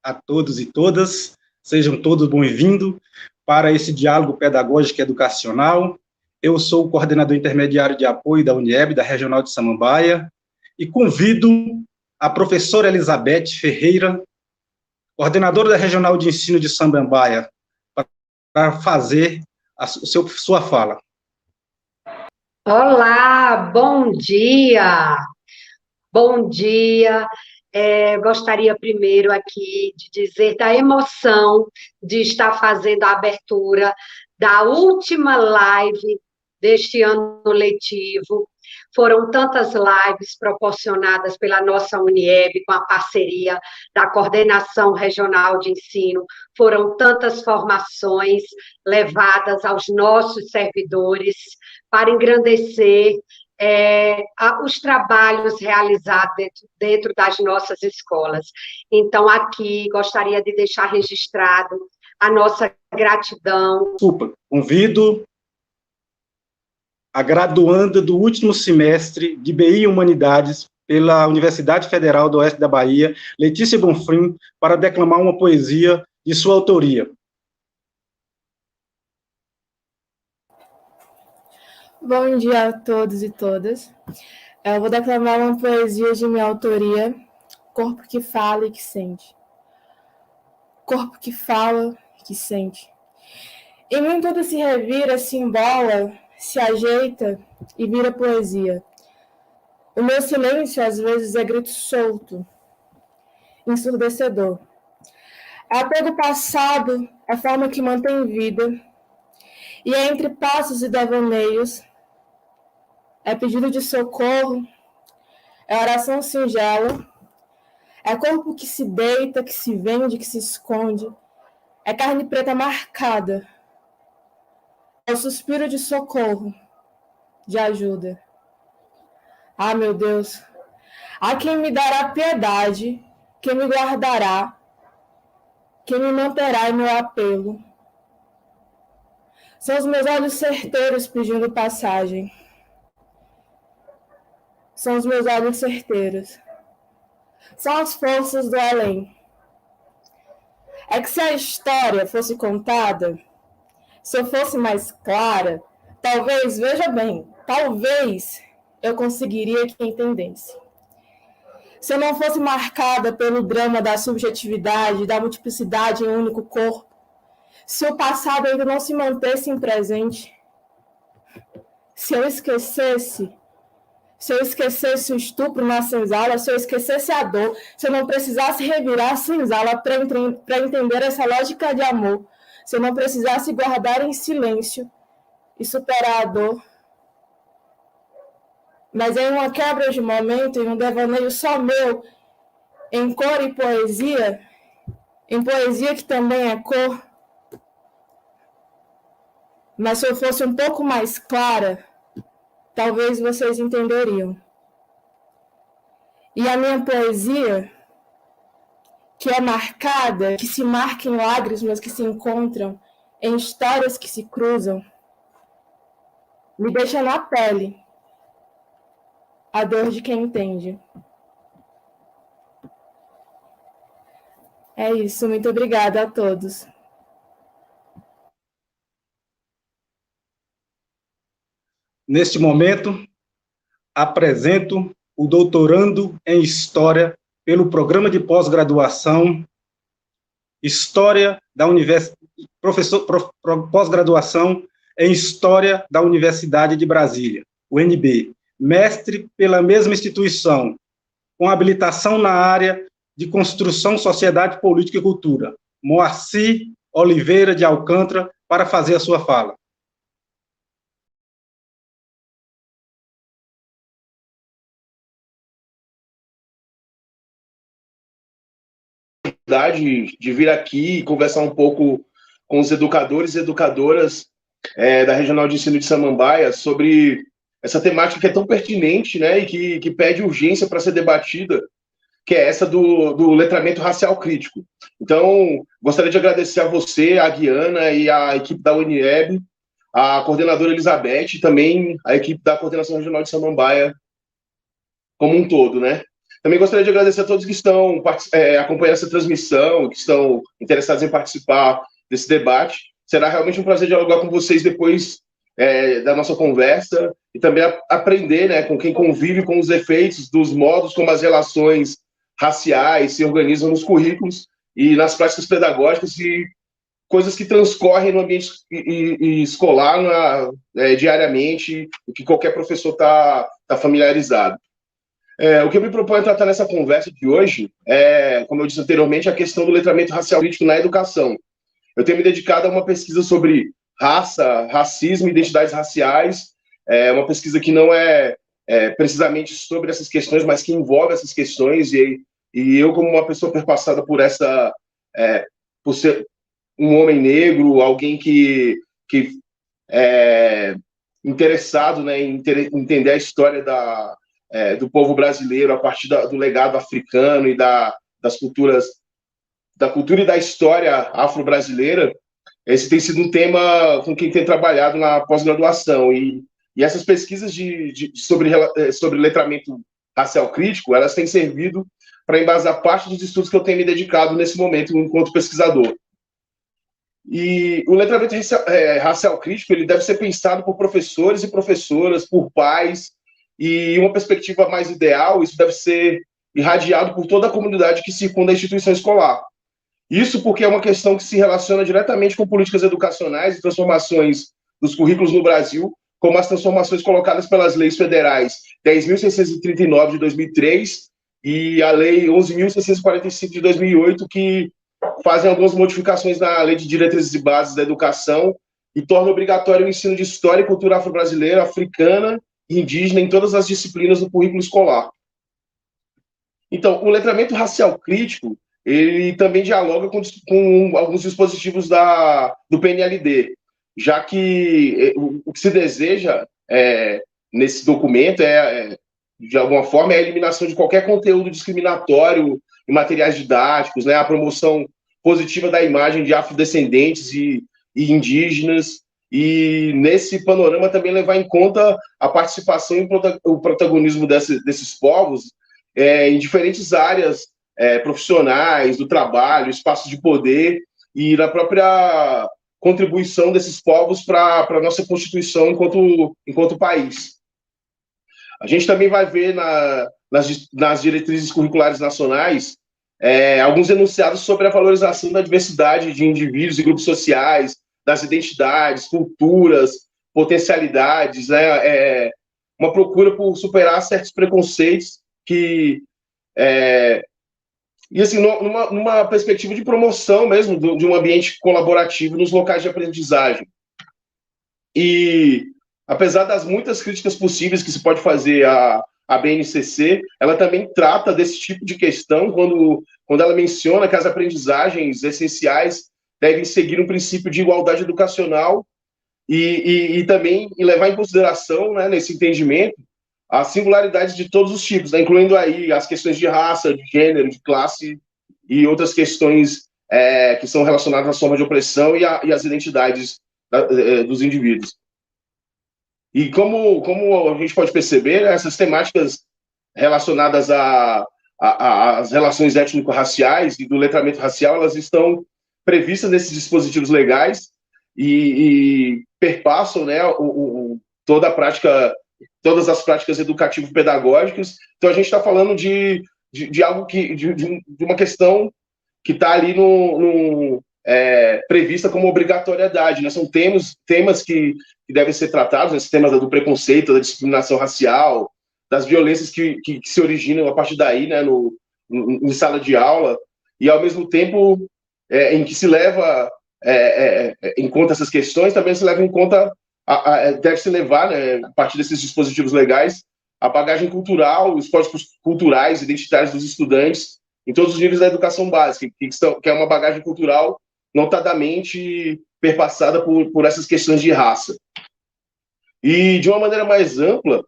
a todos e todas. Sejam todos bem-vindos para esse diálogo pedagógico e educacional. Eu sou o coordenador intermediário de apoio da UniEB, da Regional de Samambaia, e convido a professora Elizabeth Ferreira, coordenadora da Regional de Ensino de Samambaia, para fazer sua fala. Olá, bom dia! Bom dia! Gostaria primeiro aqui de dizer da emoção de estar fazendo a abertura da última live deste ano letivo. Foram tantas lives proporcionadas pela nossa UniEB, com a parceria da Coordenação Regional de Ensino, foram tantas formações levadas aos nossos servidores para engrandecer os trabalhos realizados dentro das nossas escolas. Então, aqui, gostaria de deixar registrado a nossa gratidão. Convido a graduanda do último semestre de BI e Humanidades pela Universidade Federal do Oeste da Bahia, Letícia Bonfim, para declamar uma poesia de sua autoria. Bom dia a todos e todas. Eu vou declamar uma poesia de minha autoria, Corpo que Fala e que Sente. Corpo que fala e que sente. Em mim tudo se revira, se embola, se ajeita e vira poesia. O meu silêncio às vezes é grito solto, ensurdecedor. É apego passado, a forma que mantém vida, e é entre passos e devaneios, é pedido de socorro, é oração singela, é corpo que se deita, que se vende, que se esconde, é carne preta marcada, é o suspiro de socorro, de ajuda. Ah, meu Deus, há quem me dará piedade, quem me guardará, quem me manterá em meu apelo. São os meus olhos certeiros pedindo passagem. São os meus olhos certeiros. São as forças do além. É que se a história fosse contada, se eu fosse mais clara, talvez, veja bem, talvez eu conseguiria que entendesse. Se eu não fosse marcada pelo drama da subjetividade, da multiplicidade em um único corpo, se o passado ainda não se mantesse em presente, se eu esquecesse o estupro na senzala, se eu esquecesse a dor, se eu não precisasse revirar a senzala para entender essa lógica de amor, se eu não precisasse guardar em silêncio e superar a dor. Mas em uma quebra de momento, em um devaneio só meu, em cor e poesia, em poesia que também é cor, mas se eu fosse um pouco mais clara, talvez vocês entenderiam. E a minha poesia, que é marcada, que se marca em lágrimas que se encontram, em histórias que se cruzam, me deixa na pele a dor de quem entende. É isso, muito obrigada a todos. Neste momento, apresento o doutorando em História pelo Programa de Pós-Graduação, História da Pós-Graduação em História da Universidade de Brasília, UNB, mestre pela mesma instituição, com habilitação na área de Construção, Sociedade, Política e Cultura, Moacir Oliveira de Alcântara, para fazer a sua fala. De vir aqui e conversar um pouco com os educadores e educadoras da Regional de Ensino de Samambaia sobre essa temática que é tão pertinente, né, e que pede urgência para ser debatida, que é essa do letramento racial crítico. Então, gostaria de agradecer a você, a Guiana e a equipe da UniEB, a coordenadora Elizabeth e também a equipe da Coordenação Regional de Samambaia como um todo, né? Também gostaria de agradecer a todos que estão acompanhando essa transmissão, que estão interessados em participar desse debate. Será realmente um prazer dialogar com vocês depois da nossa conversa e também aprender, né, com quem convive com os efeitos dos modos como as relações raciais se organizam nos currículos e nas práticas pedagógicas e coisas que transcorrem no ambiente escolar diariamente e que qualquer professor está familiarizado. O que eu me proponho tratar nessa conversa de hoje é, como eu disse anteriormente, a questão do letramento racial crítico na educação. Eu tenho me dedicado a uma pesquisa sobre raça, racismo e identidades raciais, uma pesquisa que não é precisamente sobre essas questões, mas que envolve essas questões, e eu, como uma pessoa perpassada por por ser um homem negro, alguém que é interessado, né, em entender a história do povo brasileiro a partir do legado africano e da cultura e da história afro-brasileira, esse tem sido um tema com quem tem trabalhado na pós-graduação. E essas pesquisas sobre letramento racial crítico, elas têm servido para embasar parte dos estudos que eu tenho me dedicado nesse momento enquanto pesquisador. E o letramento racial crítico ele deve ser pensado por professores e professoras, por pais, e uma perspectiva mais ideal, isso deve ser irradiado por toda a comunidade que circunda a instituição escolar. Isso porque é uma questão que se relaciona diretamente com políticas educacionais e transformações dos currículos no Brasil, como as transformações colocadas pelas leis federais 10.639 de 2003 e a lei 11.645 de 2008, que fazem algumas modificações na lei de diretrizes e bases da educação e tornam obrigatório o ensino de história e cultura afro-brasileira, africana e indígena em todas as disciplinas do currículo escolar. Então, o letramento racial crítico ele também dialoga com alguns dispositivos do PNLD, já que o que se deseja nesse documento de alguma forma, a eliminação de qualquer conteúdo discriminatório em materiais didáticos, né, a promoção positiva da imagem de afrodescendentes e indígenas, e nesse panorama também levar em conta a participação e o protagonismo desses povos em diferentes áreas profissionais, do trabalho, espaços de poder e na própria contribuição desses povos para a nossa Constituição enquanto país. A gente também vai ver nas diretrizes curriculares nacionais alguns enunciados sobre a valorização da diversidade de indivíduos e grupos sociais, das identidades, culturas, potencialidades, né? Uma procura por superar certos preconceitos e assim, numa perspectiva de promoção mesmo de um ambiente colaborativo nos locais de aprendizagem. E, apesar das muitas críticas possíveis que se pode fazer à BNCC, ela também trata desse tipo de questão quando ela menciona que as aprendizagens essenciais devem seguir um princípio de igualdade educacional e também levar em consideração, né, nesse entendimento, as singularidades de todos os tipos, né, incluindo aí as questões de raça, de gênero, de classe e outras questões que são relacionadas às formas de opressão e às identidades dos indivíduos. E como a gente pode perceber, essas temáticas relacionadas às relações étnico-raciais e do letramento racial, elas estão previstas nesses dispositivos legais e perpassam, né, todas as práticas educativo-pedagógicas. Então, a gente está falando de algo de uma questão que está ali prevista como obrigatoriedade, né? São temas que devem ser tratados, esses temas do preconceito, da discriminação racial, das violências que se originam a partir daí, né, em sala de aula, e ao mesmo tempo em que se leva em conta essas questões, também se leva em conta, deve-se levar, né, a partir desses dispositivos legais, a bagagem cultural, os códigos culturais, identitários dos estudantes, em todos os níveis da educação básica, que é uma bagagem cultural notadamente perpassada por essas questões de raça. E, de uma maneira mais ampla,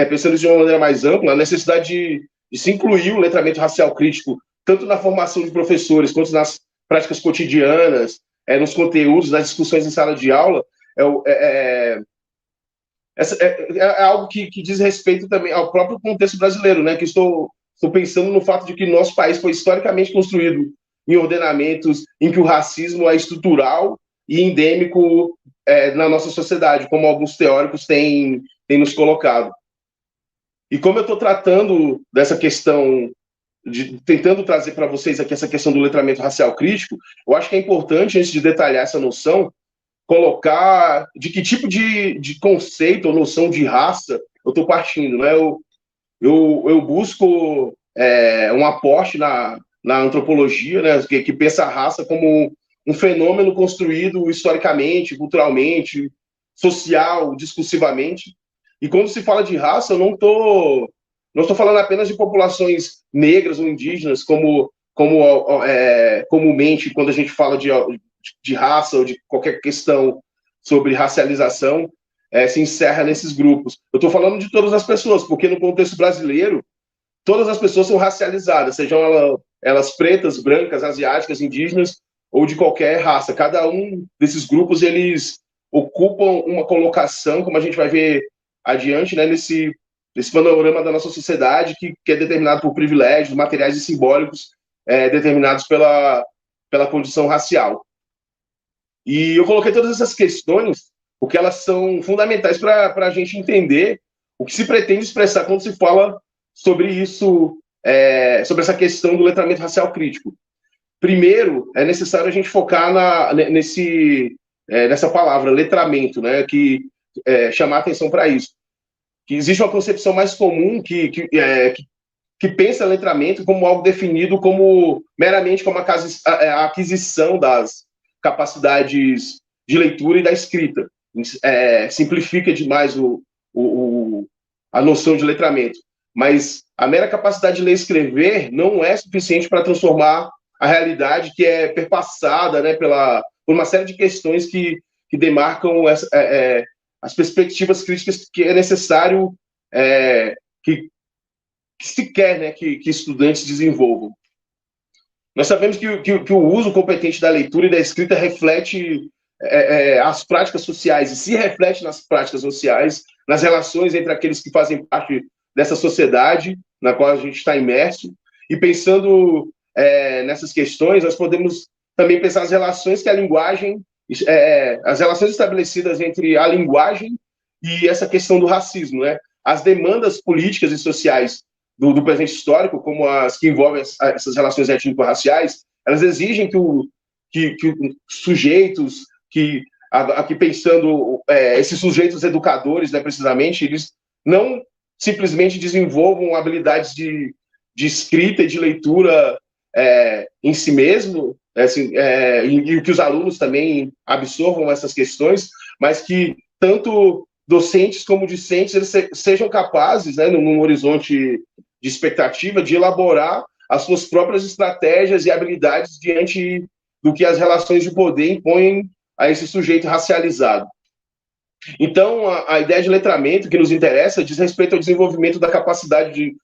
pensando de uma maneira mais ampla, a necessidade de se incluir o letramento racial crítico, tanto na formação de professores, quanto nas práticas cotidianas, nos conteúdos, nas discussões em sala de aula, é algo que diz respeito também ao próprio contexto brasileiro, né, que estou estou pensando no fato de que nosso país foi historicamente construído em ordenamentos em que o racismo é estrutural e endêmico na nossa sociedade, como alguns teóricos têm nos colocado. E como eu estou tratando dessa questão, tentando trazer para vocês aqui essa questão do letramento racial crítico, eu acho que é importante, antes de detalhar essa noção, colocar de que tipo de conceito ou noção de raça eu estou partindo. Né? Eu busco um aporte na antropologia, né, que pensa a raça como um fenômeno construído historicamente, culturalmente, social, discursivamente. E quando se fala de raça, eu não estou falando apenas de populações negras ou indígenas, como comumente, quando a gente fala de raça ou de qualquer questão sobre racialização, se encerra nesses grupos. Eu estou falando de todas as pessoas, porque no contexto brasileiro, todas as pessoas são racializadas, sejam elas pretas, brancas, asiáticas, indígenas ou de qualquer raça. Cada um desses grupos, eles ocupam uma colocação, como a gente vai ver adiante, né, nesse panorama da nossa sociedade que é determinado por privilégios materiais e simbólicos determinados pela condição racial. E eu coloquei todas essas questões porque elas são fundamentais para a gente entender o que se pretende expressar quando se fala sobre isso, sobre essa questão do letramento racial crítico. Primeiro, é necessário a gente focar nessa palavra, letramento, né, chamar atenção para isso. Que existe uma concepção mais comum que pensa letramento como algo definido meramente como a aquisição das capacidades de leitura e da escrita. Simplifica demais a noção de letramento. Mas a mera capacidade de ler e escrever não é suficiente para transformar a realidade que é perpassada, né, por uma série de questões que demarcam as perspectivas críticas que é necessário que se quer, né, que estudantes desenvolvam. Nós sabemos que o uso competente da leitura e da escrita reflete as práticas sociais e se reflete nas práticas sociais, nas relações entre aqueles que fazem parte dessa sociedade na qual a gente está imerso. E pensando nessas questões, nós podemos também pensar as relações que a linguagem, as relações estabelecidas entre a linguagem e essa questão do racismo, né? As demandas políticas e sociais do presente histórico, como as que envolvem essas relações étnico-raciais, elas exigem que sujeitos, aqui pensando esses sujeitos educadores, né, precisamente, eles não simplesmente desenvolvam habilidades de escrita e de leitura em si mesmo, e que os alunos também absorvam essas questões, mas que tanto docentes como discentes eles sejam capazes, né, num horizonte de expectativa, de elaborar as suas próprias estratégias e habilidades diante do que as relações de poder impõem a esse sujeito racializado. Então, a ideia de letramento que nos interessa diz respeito ao desenvolvimento da capacidade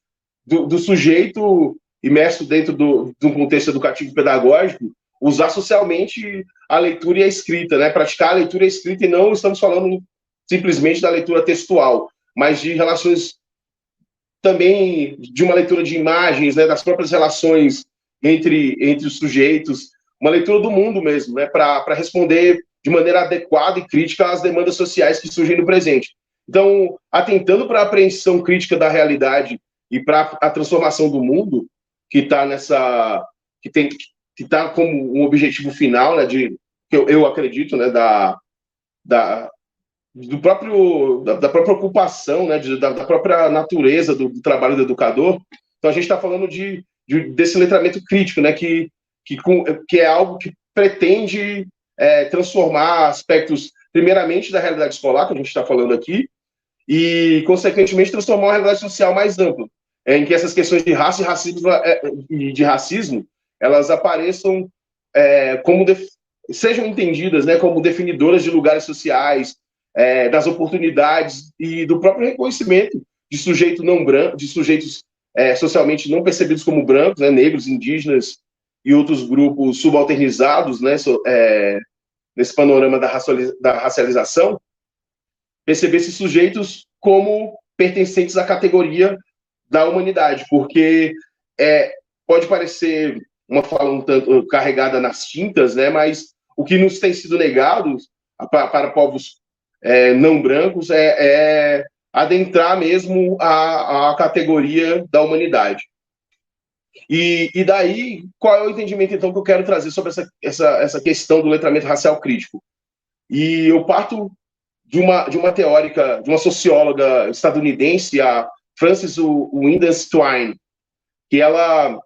do sujeito imerso dentro de um contexto educativo pedagógico, usar socialmente a leitura e a escrita, né? Praticar a leitura e a escrita, e não estamos falando simplesmente da leitura textual, mas de relações também, de uma leitura de imagens, né? Das próprias relações entre os sujeitos, uma leitura do mundo mesmo, né? Para responder de maneira adequada e crítica às demandas sociais que surgem no presente. Então, atentando para a apreensão crítica da realidade e para a transformação do mundo, que está como um objetivo final, né, que eu acredito, né, da própria ocupação, né, da própria natureza do trabalho do educador. Então, a gente está falando desse letramento crítico, né, que é algo que pretende transformar aspectos, primeiramente, da realidade escolar, que a gente está falando aqui, e, consequentemente, transformar uma realidade social mais ampla, em que essas questões de raça e de racismo, elas apareçam sejam entendidas, né, como definidoras de lugares sociais, das oportunidades e do próprio reconhecimento de sujeitos não brancos, de sujeitos socialmente não percebidos como brancos, né, negros, indígenas e outros grupos subalternizados, né, nesse panorama da racialização, perceber esses sujeitos como pertencentes à categoria da humanidade, porque pode parecer uma fala um tanto carregada nas tintas, né, mas o que nos tem sido negado para povos não brancos é adentrar mesmo a categoria da humanidade. E daí, qual é o entendimento, então, que eu quero trazer sobre essa questão do letramento racial crítico? E eu parto de uma teórica, de uma socióloga estadunidense, a Frances Windens Twine, que ela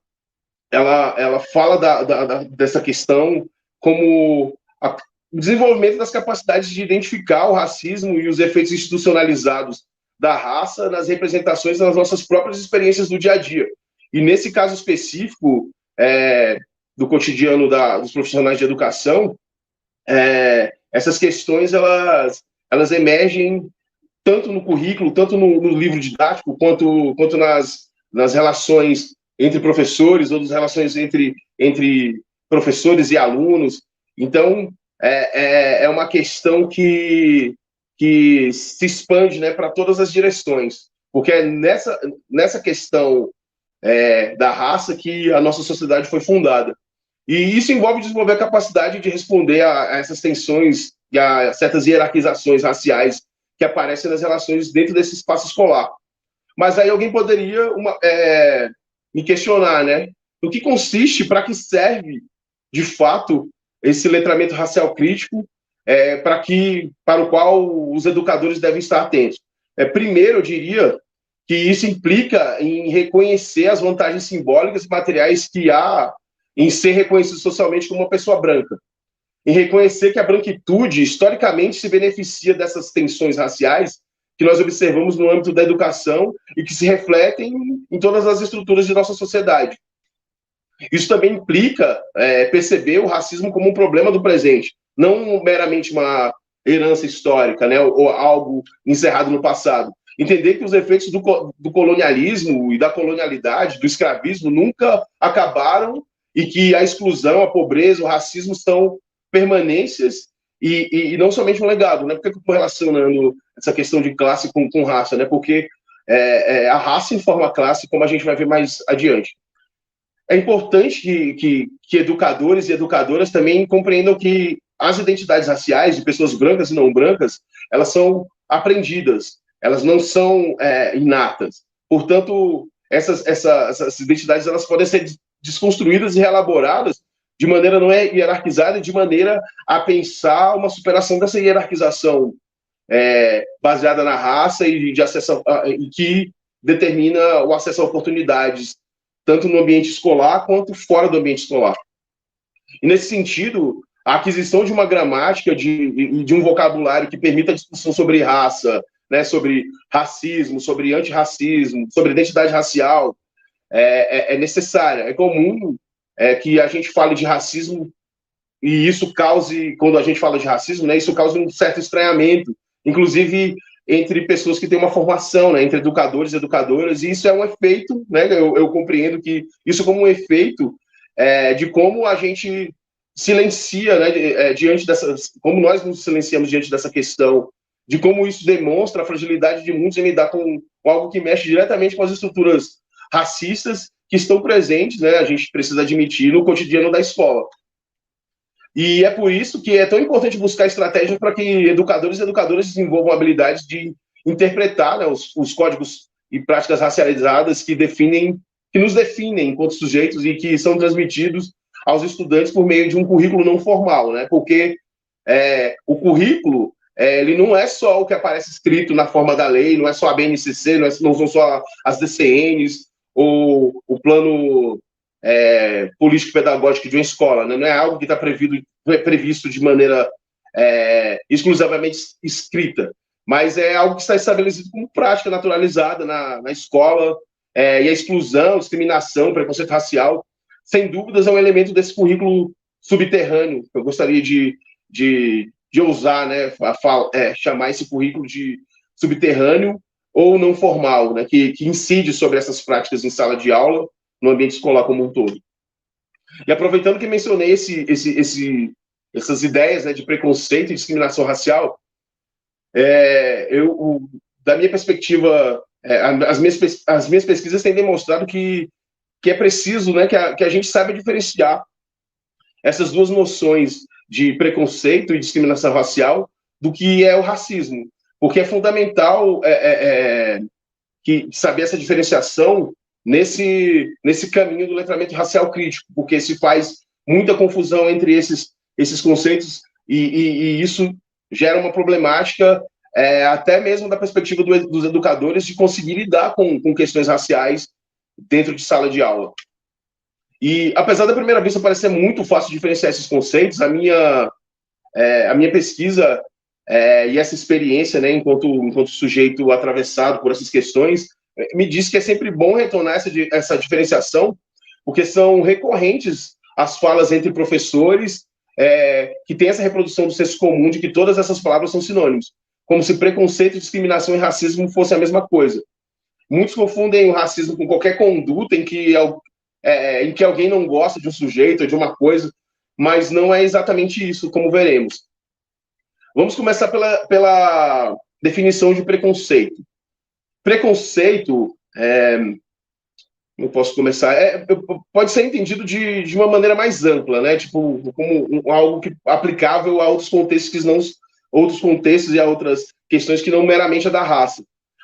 fala dessa questão como o desenvolvimento das capacidades de identificar o racismo e os efeitos institucionalizados da raça nas representações das nossas próprias experiências do dia a dia. E nesse caso específico do cotidiano dos profissionais de educação, essas questões elas emergem tanto no currículo, tanto no livro didático, quanto nas relações entre professores, ou nas relações entre professores e alunos. Então, é uma questão que se expande, né, para todas as direções, porque é nessa questão da raça que a nossa sociedade foi fundada. E isso envolve desenvolver a capacidade de responder a essas tensões e a certas hierarquizações raciais que aparecem nas relações dentro desse espaço escolar. Mas aí alguém poderia me questionar, né? No que consiste, para que serve, de fato, esse letramento racial crítico, para o qual os educadores devem estar atentos? Primeiro, eu diria que isso implica em reconhecer as vantagens simbólicas e materiais que há em ser reconhecido socialmente como uma pessoa branca, em reconhecer que a branquitude, historicamente, se beneficia dessas tensões raciais que nós observamos no âmbito da educação e que se refletem em todas as estruturas de nossa sociedade. Isso também implica perceber o racismo como um problema do presente, não meramente uma herança histórica, né, ou algo encerrado no passado. Entender que os efeitos do colonialismo e da colonialidade, do escravismo, nunca acabaram e que a exclusão, a pobreza, o racismo são permanências e não somente um legado, né? Por que eu estou relacionando essa questão de classe com raça, né? Porque a raça informa a classe, como a gente vai ver mais adiante. É importante que educadores e educadoras também compreendam que as identidades raciais de pessoas brancas e não brancas, elas são aprendidas, elas não são inatas. Portanto, essas identidades elas podem ser desconstruídas e reelaboradas de maneira não hierarquizada, de maneira a pensar uma superação dessa hierarquização baseada na raça e de acesso e que determina o acesso a oportunidades, tanto no ambiente escolar quanto fora do ambiente escolar. E, nesse sentido, a aquisição de uma gramática de um vocabulário que permita a discussão sobre raça, né, sobre racismo, sobre antirracismo, sobre identidade racial, é necessária. É comum que a gente fale de racismo e isso cause, quando a gente fala de racismo, né, isso cause um certo estranhamento, inclusive entre pessoas que têm uma formação, né, entre educadores e educadoras, e isso é um efeito, né, eu compreendo que isso como um efeito de como a gente silencia, né, diante dessas, como nós nos silenciamos diante dessa questão, de como isso demonstra a fragilidade de muitos em lidar com algo que mexe diretamente com as estruturas racistas que estão presentes, né, a gente precisa admitir, no cotidiano da escola. E é por isso que é tão importante buscar estratégias para que educadores e educadoras desenvolvam habilidades de interpretar, né, os códigos e práticas racializadas que nos definem enquanto sujeitos e que são transmitidos aos estudantes por meio de um currículo não formal, né? Porque o currículo ele não é só o que aparece escrito na forma da lei, não é só a BNCC, não são só as DCNs ou o plano político-pedagógico de uma escola, né? Não é algo que está previsto de maneira exclusivamente escrita, mas é algo que está estabelecido como prática naturalizada na escola, e a exclusão, discriminação, preconceito racial, sem dúvidas, é um elemento desse currículo subterrâneo, que eu gostaria de ousar, né, chamar esse currículo de subterrâneo ou não formal, né, que incide sobre essas práticas em sala de aula, no ambiente escolar como um todo. E aproveitando que mencionei essas ideias, né, de preconceito e discriminação racial, da minha perspectiva as minhas pesquisas têm demonstrado que é preciso, né, que a gente saiba diferenciar essas duas noções de preconceito e discriminação racial do que é o racismo, porque é fundamental que saber essa diferenciação nesse caminho do letramento racial crítico, porque se faz muita confusão entre esses conceitos e isso gera uma problemática até mesmo da perspectiva dos educadores de conseguir lidar com questões raciais dentro de sala de aula. E, apesar da primeira vista parecer muito fácil diferenciar esses conceitos, a minha pesquisa e essa experiência, né, enquanto sujeito atravessado por essas questões, me diz que é sempre bom retornar essa diferenciação, porque são recorrentes as falas entre professores que tem essa reprodução do senso comum de que todas essas palavras são sinônimos, como se preconceito, discriminação e racismo fossem a mesma coisa. Muitos confundem o racismo com qualquer conduta em que alguém não gosta de um sujeito ou de uma coisa, mas não é exatamente isso, como veremos. Vamos começar pela definição de preconceito. Preconceito, eu posso começar, pode ser entendido de uma maneira mais ampla, né? Tipo, como algo aplicável a outros contextos outros contextos e a outras questões que não meramente a da raça.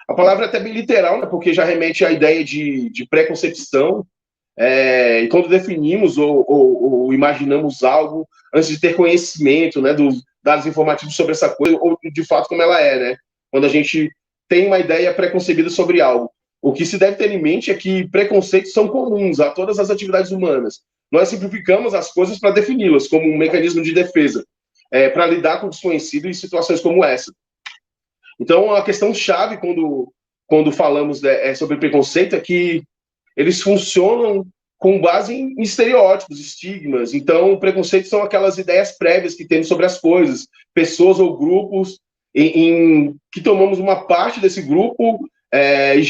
A palavra é até bem literal, né? Porque já remete à ideia de preconcepção, e quando definimos ou imaginamos algo antes de ter conhecimento, né, dos dados informativos sobre essa coisa, ou de fato como ela é, né? Quando a gente tem uma ideia preconcebida sobre algo. O que se deve ter em mente é que preconceitos são comuns a todas as atividades humanas. Nós simplificamos as coisas para defini-las como um mecanismo de defesa, para lidar com o desconhecido em situações como essa. Então, a questão-chave quando falamos sobre preconceito é que eles funcionam com base em estereótipos, estigmas. Então, preconceitos são aquelas ideias prévias que temos sobre as coisas, pessoas ou grupos, que tomamos uma parte desse grupo e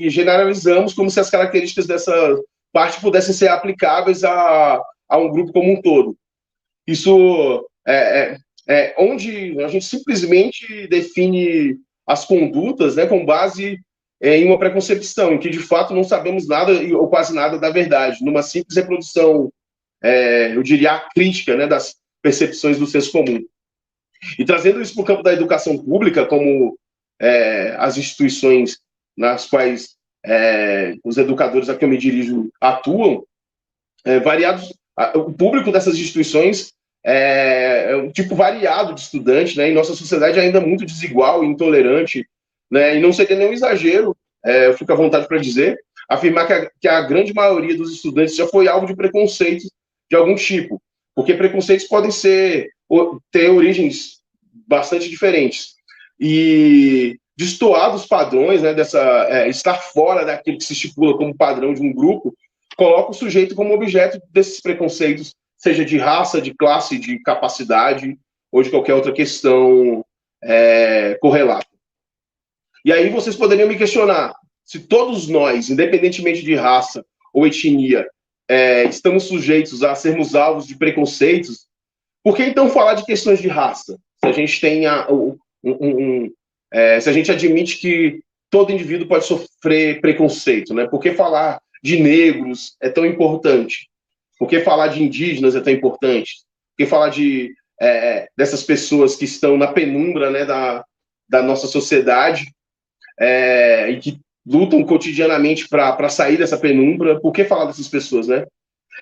generalizamos como se as características dessa parte pudessem ser aplicáveis a um grupo como um todo. Isso onde a gente simplesmente define as condutas, né, com base em uma preconcepção, em que de fato não sabemos nada ou quase nada da verdade, numa simples reprodução, eu diria, crítica, né, das percepções do senso comum. E trazendo isso para o campo da educação pública, como as instituições nas quais os educadores a que eu me dirijo atuam, o público dessas instituições é um tipo variado de estudante, né? E nossa sociedade é ainda muito desigual e intolerante, né? E não seria nenhum exagero, eu fico à vontade para dizer, afirmar que a grande maioria dos estudantes já foi alvo de preconceitos de algum tipo, porque preconceitos podem ter origens bastante diferentes. E destoar dos padrões, né, estar fora daquilo que se estipula como padrão de um grupo, coloca o sujeito como objeto desses preconceitos, seja de raça, de classe, de capacidade, ou de qualquer outra questão correlata. E aí vocês poderiam me questionar, se todos nós, independentemente de raça ou etnia, estamos sujeitos a sermos alvos de preconceitos, por que então falar de questões de raça? Se a gente tem se a gente admite que todo indivíduo pode sofrer preconceito, né? Por que falar de negros é tão importante? Por que falar de indígenas é tão importante? Por que falar dessas pessoas que estão na penumbra, né, da nossa sociedade e que lutam cotidianamente para sair dessa penumbra? Por que falar dessas pessoas, né?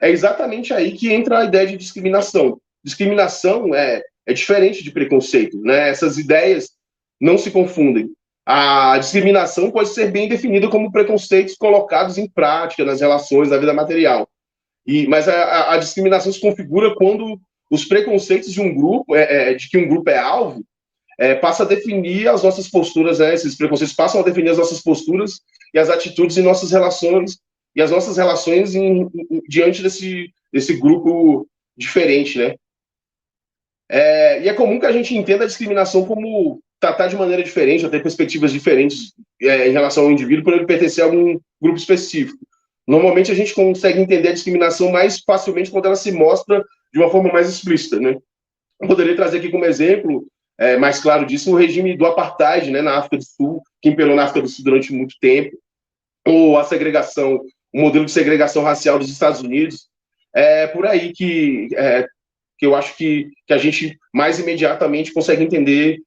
É exatamente aí que entra a ideia de discriminação. Discriminação é diferente de preconceito, né? Essas ideias não se confundem. A discriminação pode ser bem definida como preconceitos colocados em prática nas relações da vida material. Mas a discriminação se configura quando os preconceitos de um grupo, de que um grupo é alvo, passa a definir as nossas posturas, né? Esses preconceitos passam a definir as nossas posturas e as atitudes em nossas relações, e as nossas relações diante desse grupo diferente, né? E é comum que a gente entenda a discriminação como tratar de maneira diferente, ou ter perspectivas diferentes em relação ao indivíduo por ele pertencer a algum grupo específico. Normalmente a gente consegue entender a discriminação mais facilmente quando ela se mostra de uma forma mais explícita, né? Eu poderia trazer aqui como exemplo mais claro disso, o regime do apartheid, né, na África do Sul, que imperou na África do Sul durante muito tempo, ou a segregação, o modelo de segregação racial dos Estados Unidos. É por aí que eu acho que a gente mais imediatamente consegue entender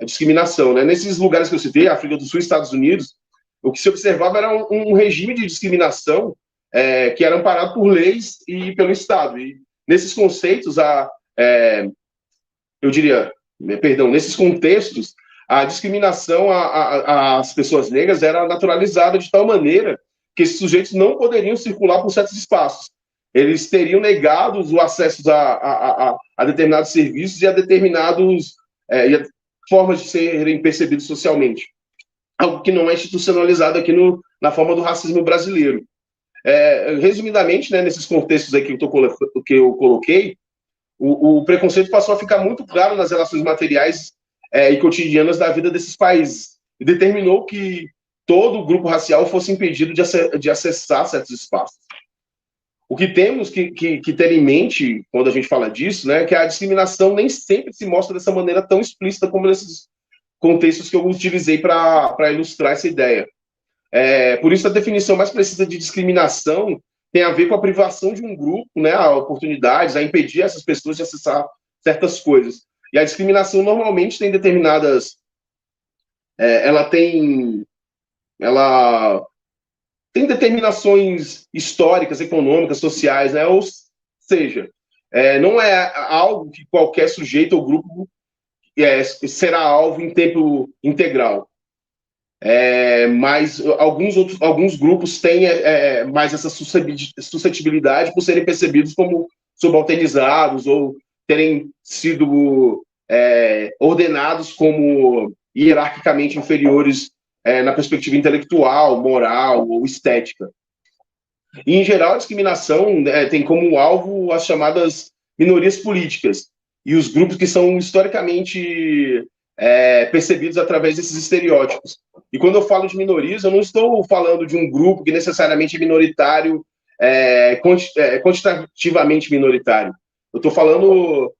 a discriminação. Né? Nesses lugares que eu citei, África do Sul e Estados Unidos, o que se observava era um regime de discriminação que era amparado por leis e pelo Estado. E nesses conceitos, eu diria, perdão, nesses contextos, a discriminação às pessoas negras era naturalizada de tal maneira que esses sujeitos não poderiam circular por certos espaços. Eles teriam negados o acesso a determinados serviços e a determinados formas de serem percebidos socialmente. Algo que não é institucionalizado aqui na forma do racismo brasileiro. Resumidamente, né, nesses contextos aí que eu coloquei, o preconceito passou a ficar muito claro nas relações materiais e cotidianas da vida desses países, e determinou que todo grupo racial fosse impedido de acessar certos espaços. O que temos que ter em mente, quando a gente fala disso, né, é que a discriminação nem sempre se mostra dessa maneira tão explícita como nesses contextos que eu utilizei para ilustrar essa ideia. Por isso, a definição mais precisa de discriminação tem a ver com a privação de um grupo, né, a oportunidades, a impedir essas pessoas de acessar certas coisas. E a discriminação normalmente tem determinadas... ela tem determinações históricas, econômicas, sociais, né? Ou seja, não é algo que qualquer sujeito ou grupo será alvo em tempo integral. Mas alguns grupos têm mais essa suscetibilidade por serem percebidos como subalternizados ou terem sido ordenados como hierarquicamente inferiores na perspectiva intelectual, moral ou estética. E, em geral, a discriminação tem como alvo as chamadas minorias políticas e os grupos que são historicamente percebidos através desses estereótipos. E quando eu falo de minorias, eu não estou falando de um grupo que necessariamente é minoritário, quantitativamente minoritário. Eu estou falando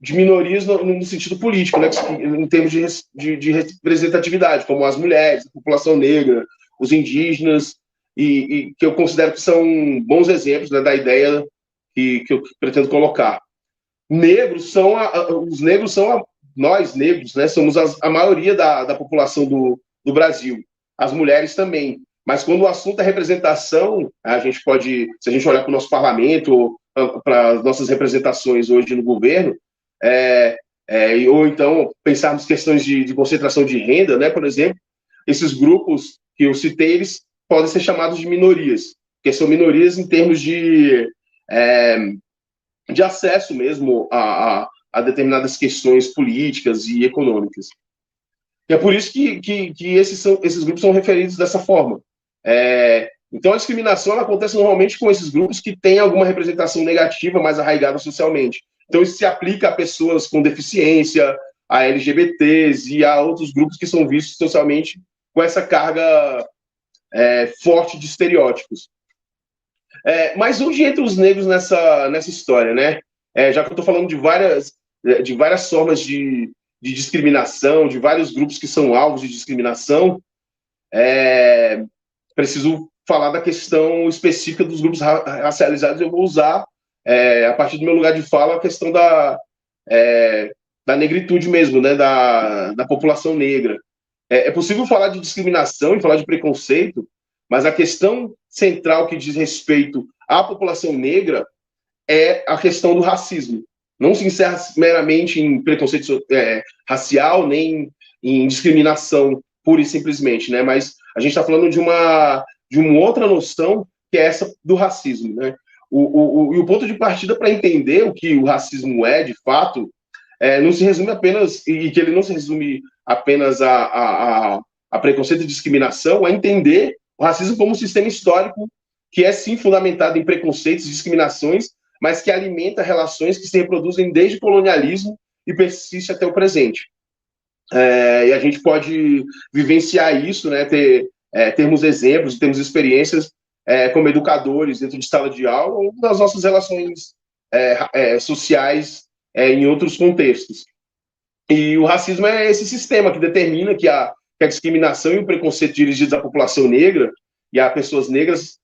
de minorias no sentido político, né, em termos de representatividade, como as mulheres, a população negra, os indígenas, e que eu considero que são bons exemplos, né, da ideia que eu pretendo colocar. Nós negros, né, somos a maioria da população do Brasil, as mulheres também. Mas quando o assunto é representação, a gente pode, se a gente olhar para o nosso parlamento, para as nossas representações hoje no governo, ou então pensarmos questões de concentração de renda, né, por exemplo, esses grupos que eu citei, eles podem ser chamados de minorias, porque são minorias em termos de acesso mesmo a determinadas questões políticas e econômicas. E é por isso que esses grupos são referidos dessa forma. Então, a discriminação ela acontece normalmente com esses grupos que têm alguma representação negativa mais arraigada socialmente. Então, isso se aplica a pessoas com deficiência, a LGBTs e a outros grupos que são vistos socialmente com essa carga forte de estereótipos. Mas onde entram os negros nessa história, né? Já que eu estou falando de várias formas de discriminação, de vários grupos que são alvos de discriminação, preciso falar da questão específica dos grupos racializados. Eu vou usar, a partir do meu lugar de fala, a questão da negritude mesmo, né? Da população negra. É possível falar de discriminação e falar de preconceito, mas a questão central que diz respeito à população negra é a questão do racismo. Não se encerra meramente em preconceito racial, nem em discriminação pura e simplesmente, né? Mas a gente está falando de uma outra noção, que é essa do racismo, né? E o ponto de partida para entender o que o racismo é, de fato, não se resume apenas, e que ele não se resume apenas a preconceito e discriminação, é entender o racismo como um sistema histórico que é, sim, fundamentado em preconceitos e discriminações, mas que alimenta relações que se reproduzem desde o colonialismo e persiste até o presente. E a gente pode vivenciar isso, né, termos exemplos, termos experiências como educadores dentro de sala de aula ou das nossas relações sociais em outros contextos. E o racismo é esse sistema que determina que a discriminação e o preconceito dirigidos à população negra e a pessoas negras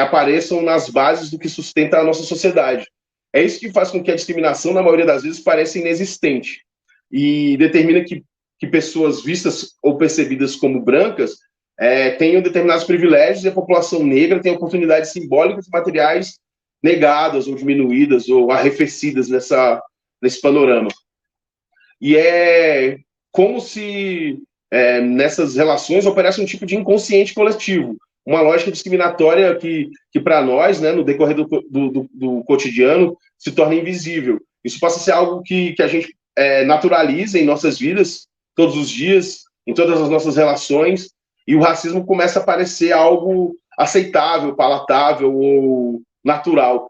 apareçam nas bases do que sustenta a nossa sociedade. É isso que faz com que a discriminação, na maioria das vezes, pareça inexistente e determina que pessoas vistas ou percebidas como brancas tenham determinados privilégios e a população negra tem oportunidades simbólicas e materiais negadas ou diminuídas ou arrefecidas nesse panorama. E é como se nessas relações operasse um tipo de inconsciente coletivo, uma lógica discriminatória que para nós, né, no decorrer do cotidiano, se torna invisível. Isso passa a ser algo que a gente naturaliza em nossas vidas, todos os dias, em todas as nossas relações, e o racismo começa a parecer algo aceitável, palatável ou natural.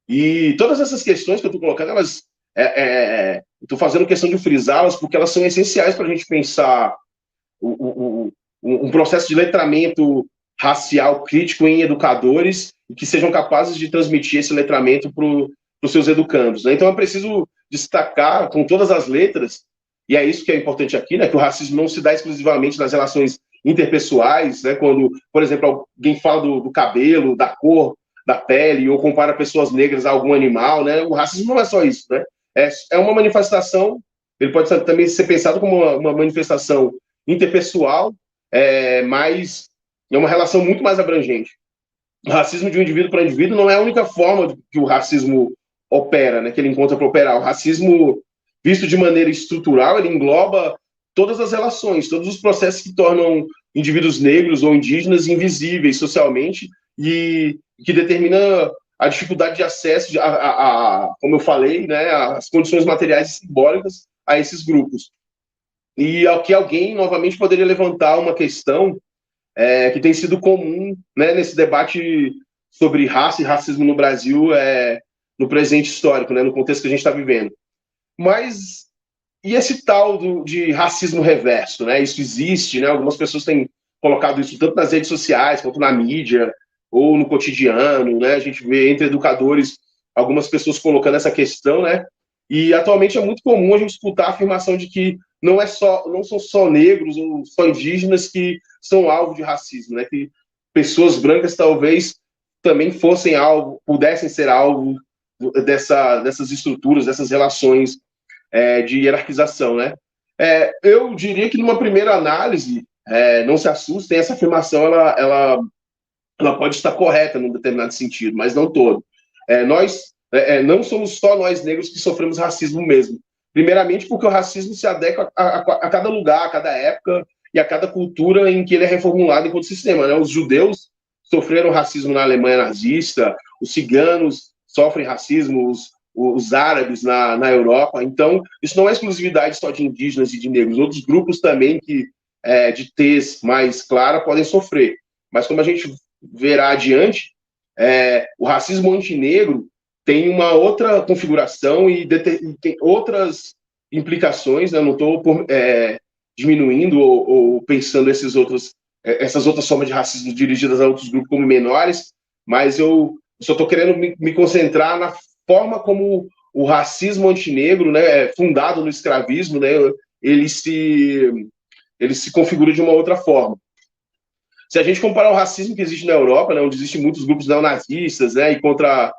E todas essas questões que eu estou colocando, elas estou fazendo questão de frisá-las porque elas são essenciais para a gente pensar um processo de letramento racial crítico em educadores que sejam capazes de transmitir esse letramento para os seus educandos, né? Então é preciso destacar com todas as letras, e é isso que é importante aqui, né, que o racismo não se dá exclusivamente nas relações interpessoais, né, quando, por exemplo, alguém fala do cabelo, da cor, da pele, ou compara pessoas negras a algum animal, né? O racismo não é só isso, né? É uma manifestação, ele pode também ser pensado como uma manifestação interpessoal, mas é uma relação muito mais abrangente. O racismo de um indivíduo para indivíduo não é a única forma que o racismo opera, né, que ele encontra para operar. O racismo, visto de maneira estrutural, ele engloba todas as relações, todos os processos que tornam indivíduos negros ou indígenas invisíveis socialmente e que determina a dificuldade de acesso, como eu falei, né, às condições materiais e simbólicas a esses grupos. E aqui alguém, novamente, poderia levantar uma questão que tem sido comum, né, nesse debate sobre raça e racismo no Brasil no presente histórico, né, no contexto que a gente está vivendo. Mas e esse tal de racismo reverso? Né? Isso existe, né? Algumas pessoas têm colocado isso tanto nas redes sociais quanto na mídia ou no cotidiano, né? A gente vê entre educadores algumas pessoas colocando essa questão, né? E atualmente é muito comum a gente escutar a afirmação de que não são só negros ou só indígenas que são alvo de racismo, né? Que pessoas brancas talvez também pudessem ser alvo dessas estruturas, dessas relações de hierarquização, né? Eu diria que numa primeira análise, não se assustem, essa afirmação ela pode estar correta num determinado sentido, mas não todo. Nós não somos só nós negros que sofremos racismo mesmo. Primeiramente porque o racismo se adequa a cada lugar, a cada época e a cada cultura em que ele é reformulado enquanto sistema, né? Os judeus sofreram racismo na Alemanha nazista, os ciganos sofrem racismo, os árabes na Europa. Então, isso não é exclusividade só de indígenas e de negros. Outros grupos também de tez mais clara podem sofrer. Mas como a gente verá adiante, o racismo antinegro tem uma outra configuração e tem outras implicações, né? Não estou diminuindo ou pensando essas outras formas de racismo dirigidas a outros grupos como menores, mas eu só estou querendo me concentrar na forma como o racismo antinegro, né, fundado no escravismo, né, ele se configura de uma outra forma. Se a gente comparar o racismo que existe na Europa, né, onde existem muitos grupos neonazistas, né, e contra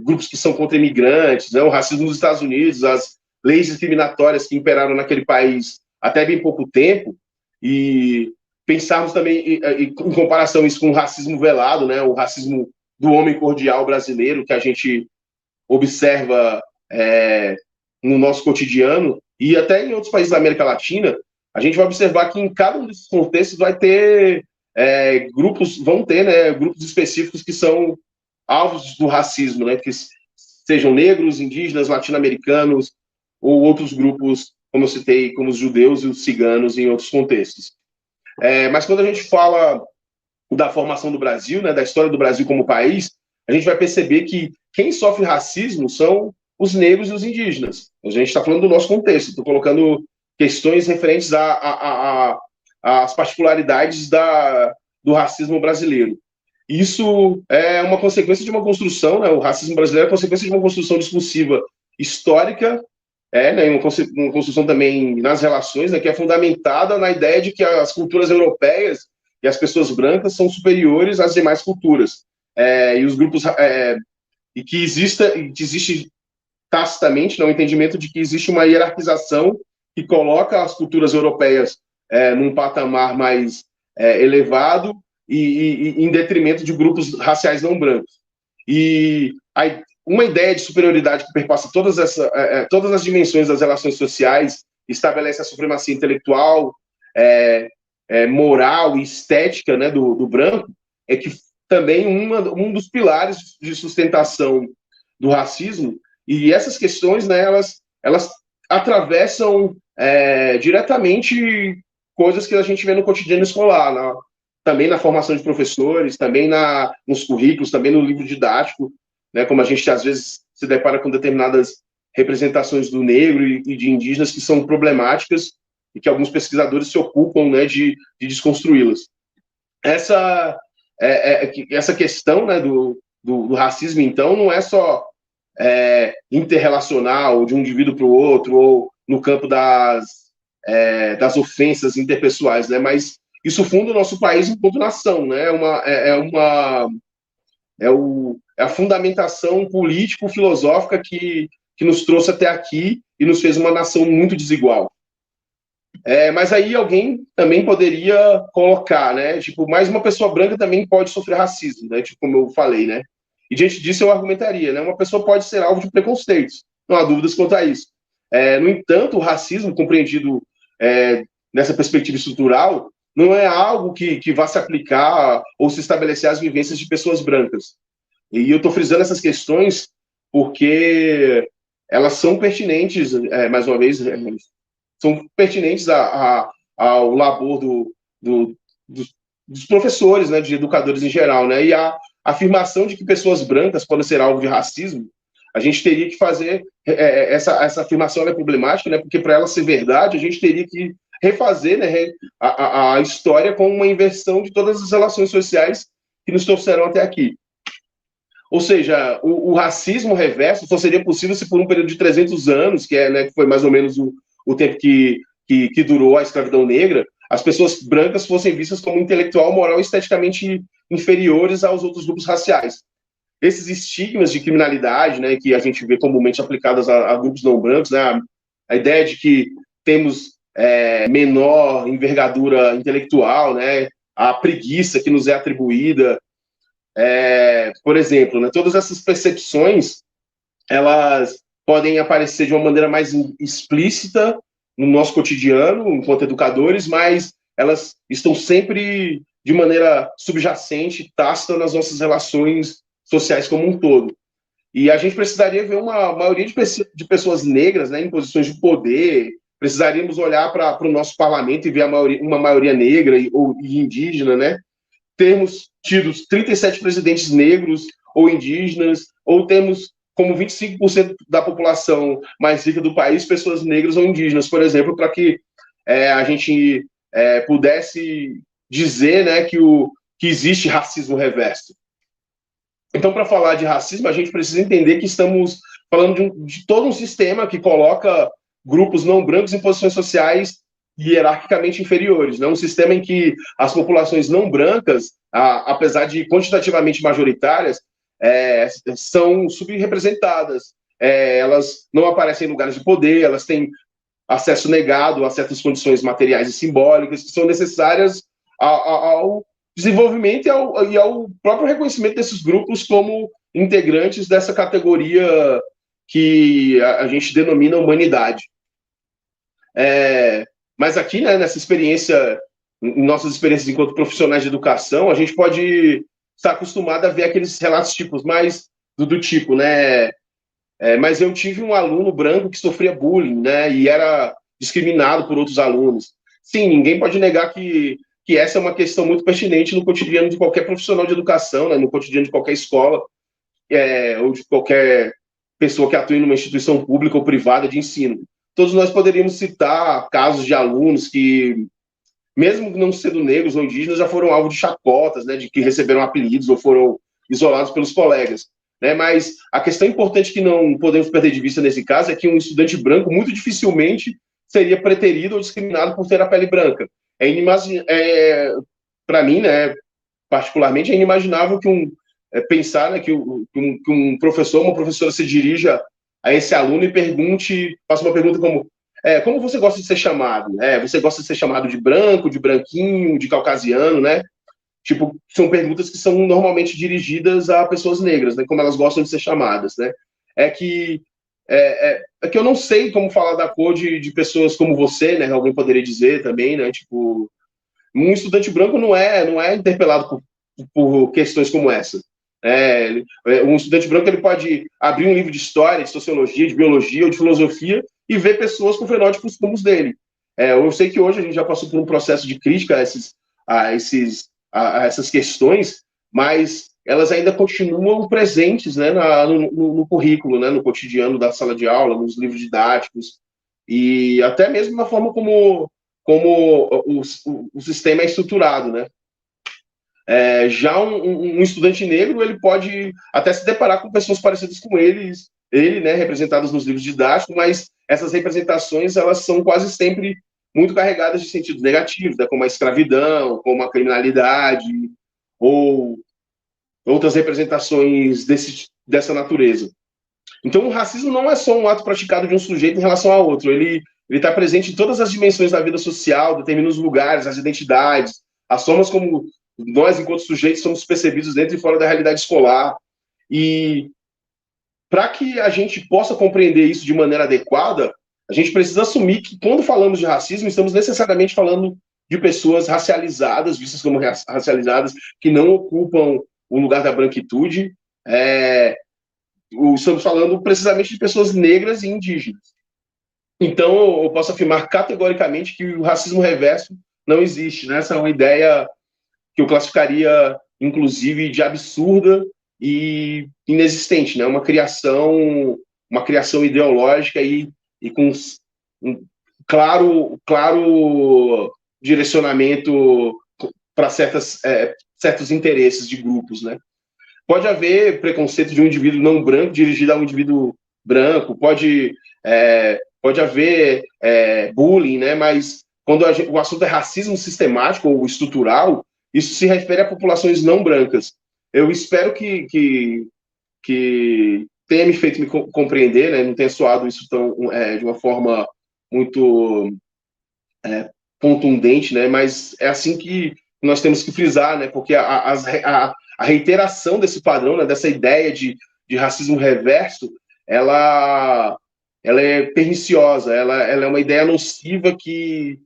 grupos que são contra imigrantes, né, o racismo nos Estados Unidos, as leis discriminatórias que imperaram naquele país até bem pouco tempo, e pensarmos também em comparação isso com o racismo velado, né, o racismo do homem cordial brasileiro que a gente observa no nosso cotidiano e até em outros países da América Latina, a gente vai observar que em cada um desses contextos vai ter vão ter, né, grupos específicos que são alvos do racismo, né, que sejam negros, indígenas, latino-americanos ou outros grupos, como eu citei, como os judeus e os ciganos em outros contextos. Mas quando a gente fala da formação do Brasil, né, da história do Brasil como país, a gente vai perceber que quem sofre racismo são os negros e os indígenas. A gente está falando do nosso contexto, estou colocando questões referentes às particularidades do racismo brasileiro. Isso é uma consequência de uma construção, né, o racismo brasileiro é consequência de uma construção discursiva histórica, né, uma construção também nas relações, né, que é fundamentada na ideia de que as culturas europeias e as pessoas brancas são superiores às demais culturas. E os grupos... e que existe tacitamente, né, o entendimento de que existe uma hierarquização que coloca as culturas europeias num patamar mais elevado e em detrimento de grupos raciais não brancos. E uma ideia de superioridade que perpassa todas as dimensões das relações sociais, estabelece a supremacia intelectual, moral e estética, né, do branco, é que também um dos pilares de sustentação do racismo, e essas questões, né, elas atravessam diretamente coisas que a gente vê no cotidiano escolar, também na formação de professores, também nos currículos, também no livro didático, né, como a gente às vezes se depara com determinadas representações do negro e de indígenas que são problemáticas e que alguns pesquisadores se ocupam, né, de desconstruí-las. Essa questão, né, do racismo, então, não é só interrelacional, de um indivíduo para o outro, ou no campo das ofensas interpessoais, né, mas isso funda o nosso país enquanto nação, né, é a fundamentação político-filosófica que nos trouxe até aqui e nos fez uma nação muito desigual. Mas aí alguém também poderia colocar, né, tipo, mais uma pessoa branca também pode sofrer racismo, né, tipo, como eu falei, né, e diante disso eu argumentaria, né, uma pessoa pode ser alvo de preconceitos, não há dúvidas quanto a isso. No entanto, o racismo compreendido nessa perspectiva estrutural não é algo que vá se aplicar ou se estabelecer às vivências de pessoas brancas. E eu estou frisando essas questões porque elas são pertinentes, mais uma vez, são pertinentes ao labor dos professores, né, de educadores em geral, né, e a afirmação de que pessoas brancas podem ser alvo de racismo, a gente teria que fazer, essa afirmação é problemática, né, porque para ela ser verdade, a gente teria que refazer, né, a história com uma inversão de todas as relações sociais que nos trouxeram até aqui. Ou seja, o racismo reverso só seria possível se por um período de 300 anos, né, que foi mais ou menos o tempo que durou a escravidão negra, as pessoas brancas fossem vistas como intelectual, moral e esteticamente inferiores aos outros grupos raciais. Esses estigmas de criminalidade, né, que a gente vê comumente aplicados a grupos não brancos, né, a ideia de que temos menor envergadura intelectual, né, a preguiça que nos é atribuída, por exemplo, né, todas essas percepções, elas podem aparecer de uma maneira mais explícita no nosso cotidiano, enquanto educadores, mas elas estão sempre de maneira subjacente, tácita nas nossas relações sociais como um todo. E a gente precisaria ver uma maioria de pessoas negras, né, em posições de poder, precisaríamos olhar para o nosso parlamento e ver uma maioria negra e indígena, né? Termos tido 37 presidentes negros ou indígenas, ou temos como 25% da população mais rica do país pessoas negras ou indígenas, por exemplo, para que a gente pudesse dizer, né, que existe racismo reverso. Então, para falar de racismo, a gente precisa entender que estamos falando de todo um sistema que coloca grupos não brancos em posições sociais hierarquicamente inferiores, né? Um sistema em que as populações não brancas, apesar de quantitativamente majoritárias, são subrepresentadas. Elas não aparecem em lugares de poder, elas têm acesso negado a certas condições materiais e simbólicas que são necessárias ao desenvolvimento e ao próprio reconhecimento desses grupos como integrantes dessa categoria que a gente denomina humanidade. Mas aqui, né, nessa experiência, em nossas experiências enquanto profissionais de educação, a gente pode estar acostumado a ver aqueles relatos tipos mais do tipo, né, mas eu tive um aluno branco que sofria bullying, né, e era discriminado por outros alunos. Sim, ninguém pode negar que essa é uma questão muito pertinente no cotidiano de qualquer profissional de educação, né, no cotidiano de qualquer escola, ou de qualquer pessoa que atue numa instituição pública ou privada de ensino. Todos nós poderíamos citar casos de alunos que, mesmo não sendo negros ou indígenas, já foram alvo de chacotas, né, de que receberam apelidos ou foram isolados pelos colegas. né? Mas a questão importante que não podemos perder de vista nesse caso é que um estudante branco muito dificilmente seria preterido ou discriminado por ter a pele branca. Para mim, né, particularmente, é inimaginável pensar, né, que um professor, uma professora se dirija a esse aluno e faça uma pergunta como você gosta de ser chamado? Você gosta de ser chamado de branco, de branquinho, de caucasiano, né? Tipo, são perguntas que são normalmente dirigidas a pessoas negras, né? Como elas gostam de ser chamadas, né? É que eu não sei como falar da cor de pessoas como você, né? Alguém poderia dizer também, né? Tipo, um estudante branco não é interpelado por questões como essa. Um estudante branco ele pode abrir um livro de história, de sociologia, de biologia ou de filosofia e ver pessoas com fenótipos como os dele. Eu sei que hoje a gente já passou por um processo de crítica a essas questões, mas elas ainda continuam presentes, né, no currículo, né, no cotidiano da sala de aula, nos livros didáticos e até mesmo na forma como o sistema é estruturado, né? Já um estudante negro, ele pode até se deparar com pessoas parecidas com ele, né, representadas nos livros didáticos, mas essas representações, elas são quase sempre muito carregadas de sentidos negativos, né, como a escravidão, como a criminalidade, ou outras representações dessa natureza. Então, o racismo não é só um ato praticado de um sujeito em relação a outro, ele está presente em todas as dimensões da vida social, determina os lugares, as identidades, as formas como nós, enquanto sujeitos, somos percebidos dentro e fora da realidade escolar. E para que a gente possa compreender isso de maneira adequada, a gente precisa assumir que, quando falamos de racismo, estamos necessariamente falando de pessoas racializadas, vistas como racializadas, que não ocupam o lugar da branquitude. Estamos falando precisamente de pessoas negras e indígenas. Então, eu posso afirmar categoricamente que o racismo reverso não existe, né? Essa é uma ideia que eu classificaria, inclusive, de absurda e inexistente, né? Uma criação ideológica e com um claro direcionamento para certos interesses de grupos, né? Pode haver preconceito de um indivíduo não branco dirigido a um indivíduo branco, pode haver bullying, né? Mas quando o assunto é racismo sistemático ou estrutural, isso se refere a populações não brancas. Eu espero que tenha me feito me compreender, né? Não tenha soado isso de uma forma muito contundente, né? Mas é assim que nós temos que frisar, né? Porque a reiteração desse padrão, né? Dessa ideia de racismo reverso, ela é perniciosa, ela é uma ideia nociva que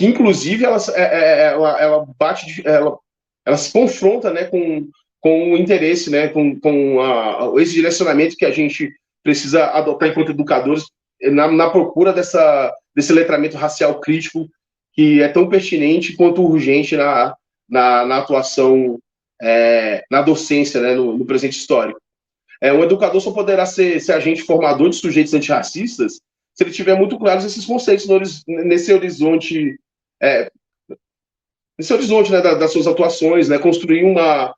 inclusive ela se confronta, né, com o interesse, né, com esse direcionamento que a gente precisa adotar enquanto educadores na procura desse letramento racial crítico que é tão pertinente quanto urgente na atuação, na docência, né, no presente histórico. Um educador só poderá ser agente formador de sujeitos antirracistas se ele tiver muito claros esses conceitos nesse horizonte, né, das suas atuações, né, construir uma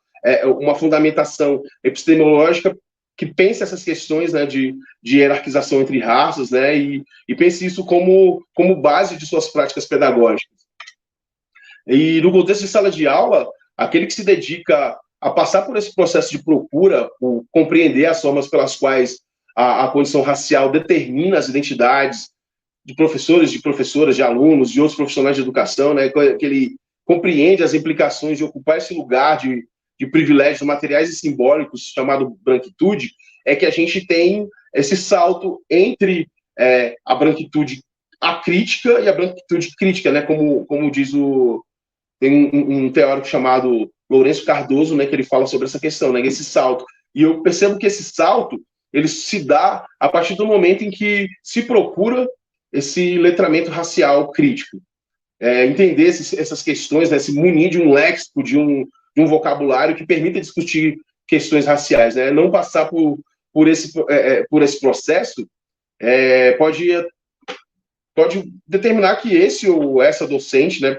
fundamentação epistemológica que pense essas questões, né, de hierarquização entre raças, né, e pense isso como base de suas práticas pedagógicas. E no contexto de sala de aula, aquele que se dedica a passar por esse processo de procura, por compreender as formas pelas quais a condição racial determina as identidades de professores, de professoras, de alunos, de outros profissionais de educação, né, que ele compreende as implicações de ocupar esse lugar de privilégios materiais e simbólicos chamado branquitude, é que a gente tem esse salto entre a branquitude acrítica e a branquitude crítica, né, como diz tem um teórico chamado Lourenço Cardoso, né, que ele fala sobre essa questão, né, esse salto. E eu percebo que esse salto ele se dá a partir do momento em que se procura esse letramento racial crítico. Entender essas questões, né, se munir de um léxico, de um vocabulário que permita discutir questões raciais, né, não passar por esse processo pode determinar que esse ou essa docente, né,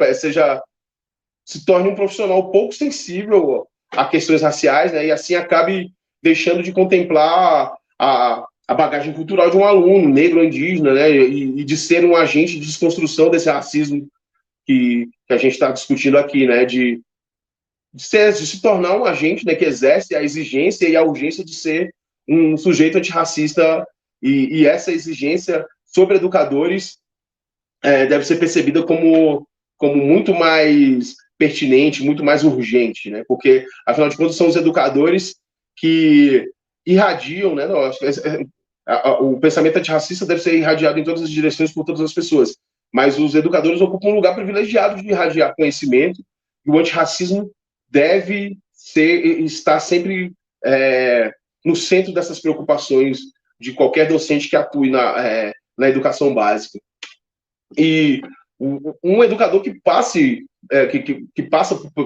se torne um profissional pouco sensível a questões raciais, né, e assim acabe deixando de contemplar a bagagem cultural de um aluno negro ou indígena, né, e de ser um agente de desconstrução desse racismo que a gente está discutindo aqui, né, de se tornar um agente, né, que exerce a exigência e a urgência de ser um sujeito antirracista, e essa exigência sobre educadores deve ser percebida como muito mais pertinente, muito mais urgente, né? Porque, afinal de contas, são os educadores que irradiam, né? Não, o pensamento antirracista deve ser irradiado em todas as direções por todas as pessoas, mas os educadores ocupam um lugar privilegiado de irradiar conhecimento, e o antirracismo deve estar sempre no centro dessas preocupações de qualquer docente que atue na educação básica. E um educador que passa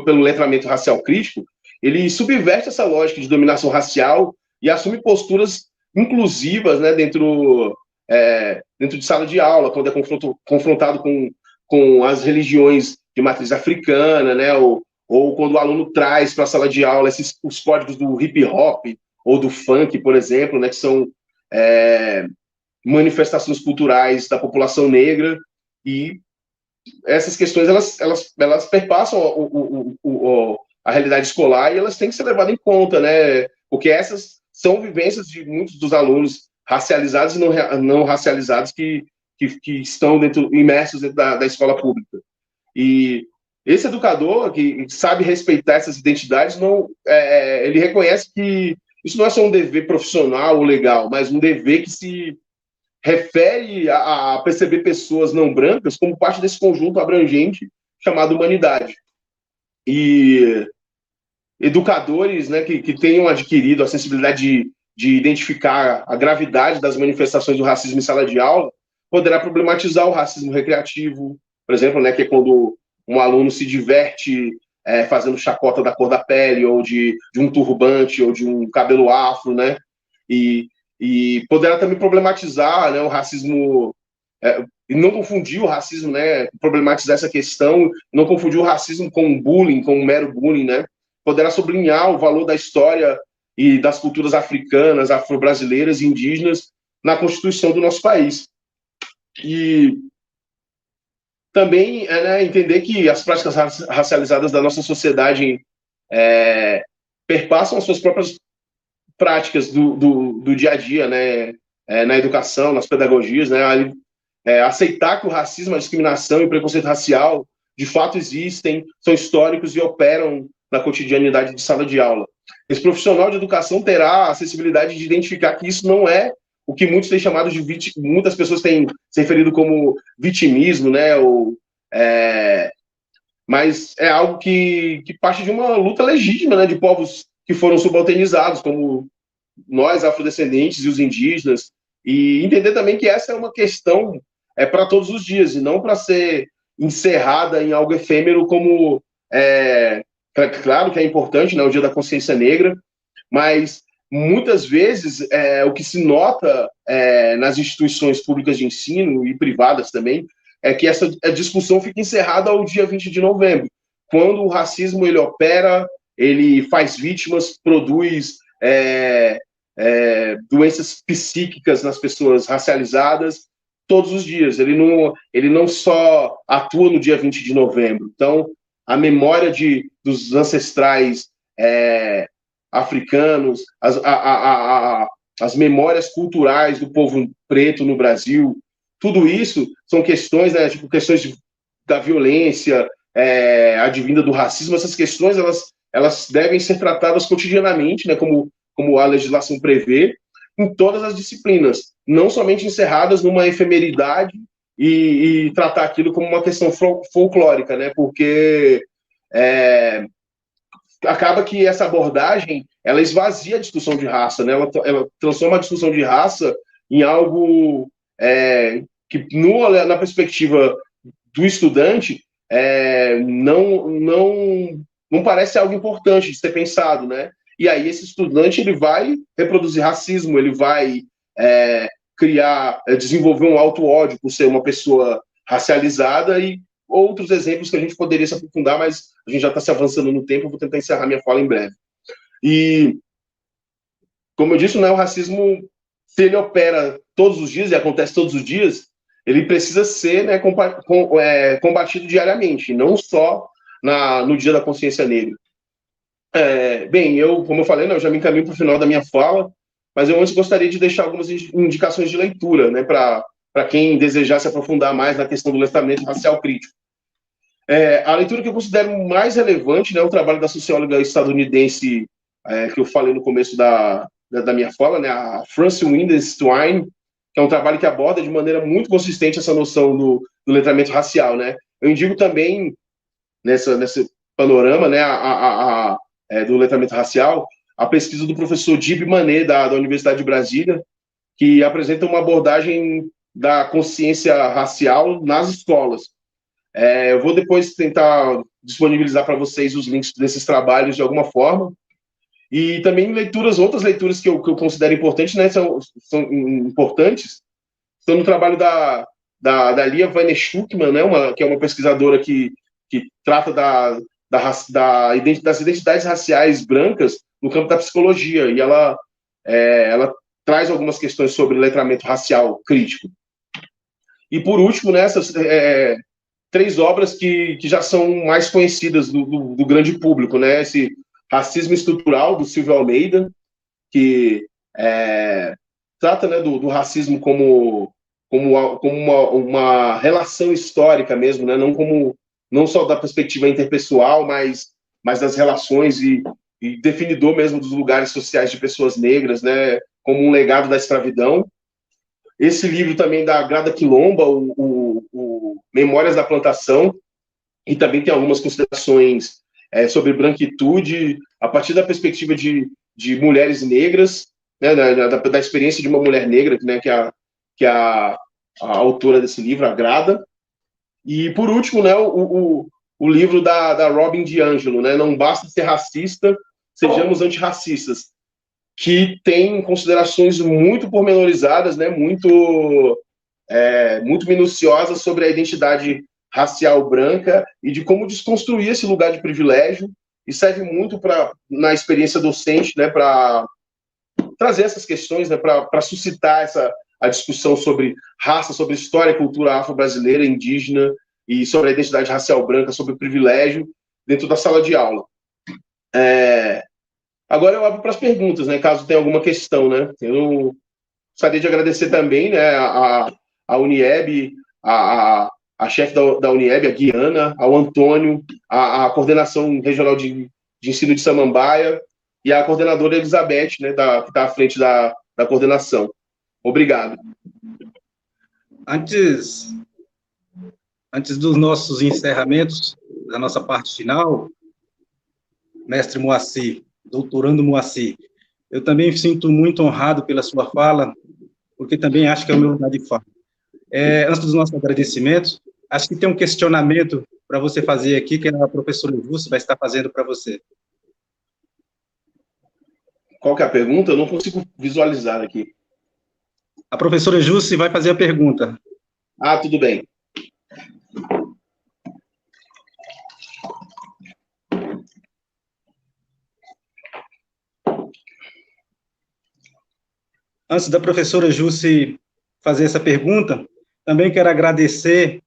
pelo letramento racial crítico, ele subverte essa lógica de dominação racial e assume posturas inclusivas, né, dentro de sala de aula, quando é confrontado com as religiões de matriz africana, né, ou quando o aluno traz para a sala de aula os códigos do hip hop ou do funk, por exemplo, né, que são manifestações culturais da população negra, e essas questões elas perpassam a realidade escolar, e elas têm que ser levadas em conta, né, porque essas são vivências de muitos dos alunos racializados e não racializados que estão imersos dentro da escola pública. E esse educador que sabe respeitar essas identidades, ele reconhece que isso não é só um dever profissional ou legal, mas um dever que se refere a perceber pessoas não brancas como parte desse conjunto abrangente chamado humanidade. E educadores, né, que tenham adquirido a sensibilidade de identificar a gravidade das manifestações do racismo em sala de aula, poderá problematizar o racismo recreativo, por exemplo, né, que é quando um aluno se diverte fazendo chacota da cor da pele, ou de um turbante, ou de um cabelo afro, né, e poderá também problematizar, né, o racismo, e não confundir o racismo, né, problematizar essa questão, não confundir o racismo com bullying, com um mero bullying, né, poderá sublinhar o valor da história e das culturas africanas, afro-brasileiras e indígenas na Constituição do nosso país. E também entender que as práticas racializadas da nossa sociedade perpassam as suas próprias práticas do dia a dia, né, na educação, nas pedagogias, né, aceitar que o racismo, a discriminação e o preconceito racial de fato existem, são históricos e operam na cotidianidade de sala de aula. Esse profissional de educação terá a sensibilidade de identificar que isso não é o que muitos têm chamado muitas pessoas têm se referido como vitimismo, né, mas é algo que parte de uma luta legítima, né, de povos que foram subalternizados, como nós, afrodescendentes e os indígenas, e entender também que essa é uma questão para todos os dias, e não para ser encerrada em algo efêmero como... claro que é importante, né, o Dia da Consciência Negra, mas muitas vezes o que se nota nas instituições públicas de ensino e privadas também é que essa discussão fica encerrada ao dia 20 de novembro, quando o racismo ele opera, ele faz vítimas, produz doenças psíquicas nas pessoas racializadas todos os dias. Ele não só atua no dia 20 de novembro. Então, a memória dos ancestrais africanos, as memórias culturais do povo preto no Brasil, tudo isso são questões, né, tipo questões da violência advinda do racismo. Essas questões elas devem ser tratadas cotidianamente, né, como a legislação prevê, em todas as disciplinas, não somente encerradas numa efemeridade e tratar aquilo como uma questão folclórica, né, porque acaba que essa abordagem ela esvazia a discussão de raça, né, ela transforma a discussão de raça em algo que, na perspectiva do estudante, não parece algo importante de ser pensado, né? E aí esse estudante ele vai reproduzir racismo, ele vai desenvolver um auto-ódio por ser uma pessoa racializada, e outros exemplos que a gente poderia se aprofundar, mas a gente já está se avançando no tempo, eu vou tentar encerrar minha fala em breve. E como eu disse, né, o racismo, se ele opera todos os dias e acontece todos os dias, ele precisa ser, né, combatido diariamente, não só no Dia da Consciência Negra. Bem, como eu falei, né, eu já me encaminho para o final da minha fala, mas eu antes gostaria de deixar algumas indicações de leitura, né, para quem desejar se aprofundar mais na questão do letramento racial crítico. A leitura que eu considero mais relevante, né, é o trabalho da socióloga estadunidense, que eu falei no começo da minha fala, né, a Frances Windens-Twine, que é um trabalho que aborda de maneira muito consistente essa noção do letramento racial, né. Eu indico também, nesse panorama, né, do letramento racial, a pesquisa do professor Dib Manet, da Universidade de Brasília, que apresenta uma abordagem da consciência racial nas escolas. Eu vou depois tentar disponibilizar para vocês os links desses trabalhos de alguma forma. E também outras leituras que eu considero importantes, né, são importantes, estão no trabalho da Lia Weiner-Schuckmann, né, que é uma pesquisadora que trata das identidades raciais brancas no campo da psicologia, e ela traz algumas questões sobre letramento racial crítico. E, por último, nessas 3 obras que já são mais conhecidas do grande público, né? Esse Racismo Estrutural, do Silvio Almeida, que trata, né, do racismo como uma relação histórica mesmo, né? Não só da perspectiva interpessoal, mas das relações e definidor mesmo dos lugares sociais de pessoas negras, né? Como um legado da escravidão. Esse livro também da Grada Quilomba, o Memórias da Plantação, e também tem algumas considerações sobre branquitude, a partir da perspectiva de mulheres negras, né, da experiência de uma mulher negra, né, que é a autora desse livro, a Grada. E, por último, né, o livro da Robin DiAngelo, né, Não Basta Ser Racista, Sejamos Antirracistas, que tem considerações muito pormenorizadas, né, muito minuciosas sobre a identidade racial branca e de como desconstruir esse lugar de privilégio, e serve muito na experiência docente, né, para trazer essas questões, né, para suscitar a discussão sobre raça, sobre história e cultura afro-brasileira, indígena, e sobre a identidade racial branca, sobre o privilégio dentro da sala de aula. Agora eu abro para as perguntas, né, caso tenha alguma questão, né. Eu gostaria de agradecer também, né, a Unieb, a chefe da Unieb, a Guiana, ao Antônio, a coordenação regional de ensino de Samambaia e a coordenadora Elizabeth, né, que está à frente da coordenação. Obrigado. Antes dos nossos encerramentos, da nossa parte final, mestre Moacir, doutorando Moacir, eu também me sinto muito honrado pela sua fala, porque também acho que é o meu lugar de fala. Antes dos nossos agradecimentos, acho que tem um questionamento para você fazer aqui, que a professora Jussi vai estar fazendo para você. Qual que é a pergunta? Eu não consigo visualizar aqui. A professora Jussi vai fazer a pergunta. Ah, tudo bem. Antes da professora Jussi fazer essa pergunta, também quero agradecer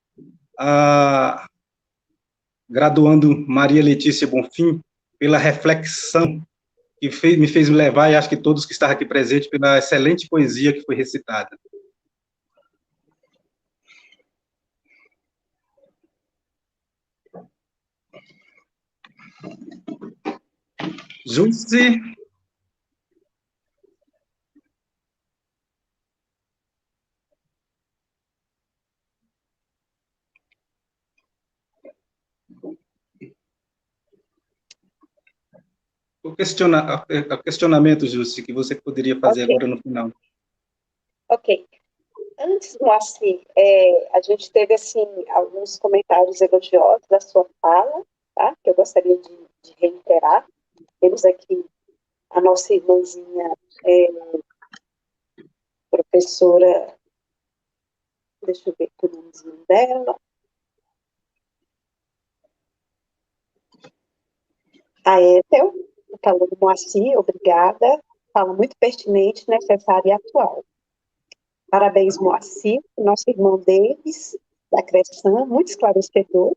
a graduando Maria Letícia Bonfim pela reflexão que me fez levar, e acho que todos que estavam aqui presentes, pela excelente poesia que foi recitada. Jussi. O questionamento, Jussi, que você poderia fazer agora no final. Ok. Antes, Moacir, a gente teve, assim, alguns comentários elogiosos da sua fala, tá? Que eu gostaria de reiterar. Temos aqui a nossa irmãzinha, professora, deixa eu ver aqui o nomezinho dela. A Ethel, falando Moacir, obrigada. fala muito pertinente, necessária e atual. Parabéns, Moacir, nosso irmão Davis, da Cressan, muito esclarecedor.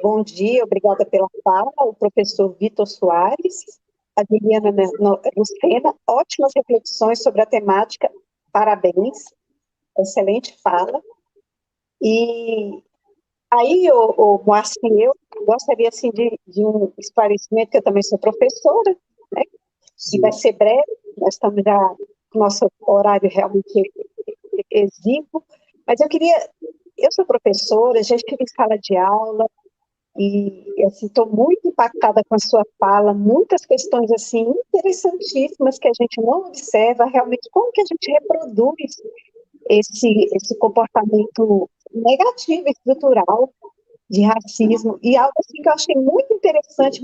Bom dia, obrigada pela fala, o professor Vitor Soares, a Juliana Lucena, ótimas reflexões sobre a temática, parabéns, excelente fala. E aí, o Moacir, eu gostaria assim, de um esclarecimento, que eu também sou professora, né? E vai ser breve, nós estamos já com o nosso horário realmente exíguo, mas eu sou professora, já estive em sala de aula, e assim, estou muito impactada com a sua fala, muitas questões assim, interessantíssimas que a gente não observa, realmente, como que a gente reproduz esse comportamento negativo, estrutural, de racismo, e algo assim que eu achei muito interessante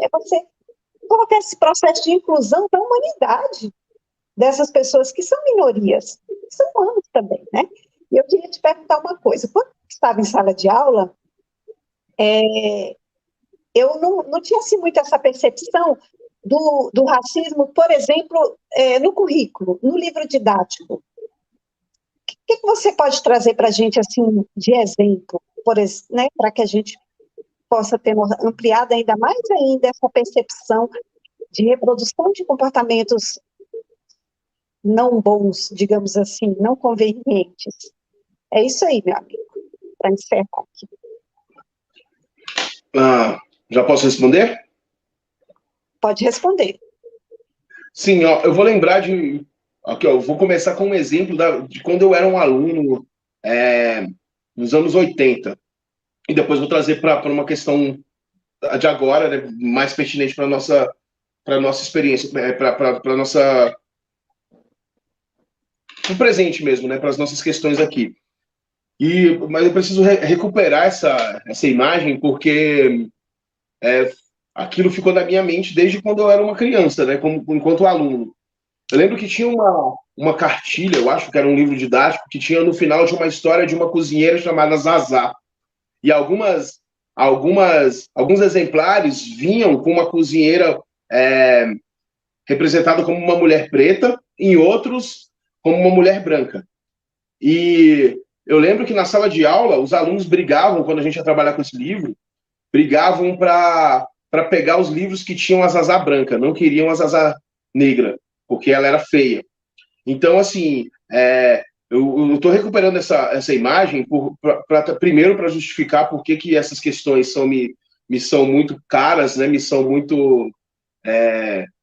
é você colocar esse processo de inclusão da humanidade dessas pessoas que são minorias, que são humanos também, né? E eu queria te perguntar uma coisa, quando eu estava em sala de aula, eu não tinha assim, muito essa percepção do racismo, por exemplo, no currículo, no livro didático. O que você pode trazer para a gente assim, de exemplo, né, para que a gente possa ter ampliado ainda mais ainda essa percepção de reprodução de comportamentos não bons, digamos assim, não convenientes? É isso aí, meu amigo, para encerrar aqui. Já posso responder? Pode responder. Sim, ó, eu vou lembrar de... Aqui, ó, eu vou começar com um exemplo de quando eu era um aluno nos anos 80. E depois vou trazer para uma questão de agora, né, mais pertinente para a nossa experiência, para nossa... o presente mesmo, né, para as nossas questões aqui. Mas eu preciso recuperar essa imagem, porque aquilo ficou na minha mente desde quando eu era uma criança, né, enquanto aluno. Eu lembro que tinha uma cartilha, eu acho que era um livro didático, que tinha no final de uma história de uma cozinheira chamada Zazá. E alguns exemplares vinham com uma cozinheira representada como uma mulher preta, em outros como uma mulher branca. E eu lembro que na sala de aula, os alunos brigavam, quando a gente ia trabalhar com esse livro, brigavam para pegar os livros que tinham a Zazá branca, não queriam a Zazá negra, porque ela era feia. Então, assim, eu estou recuperando essa imagem primeiro para justificar por que essas questões me são muito caras, né, me são muito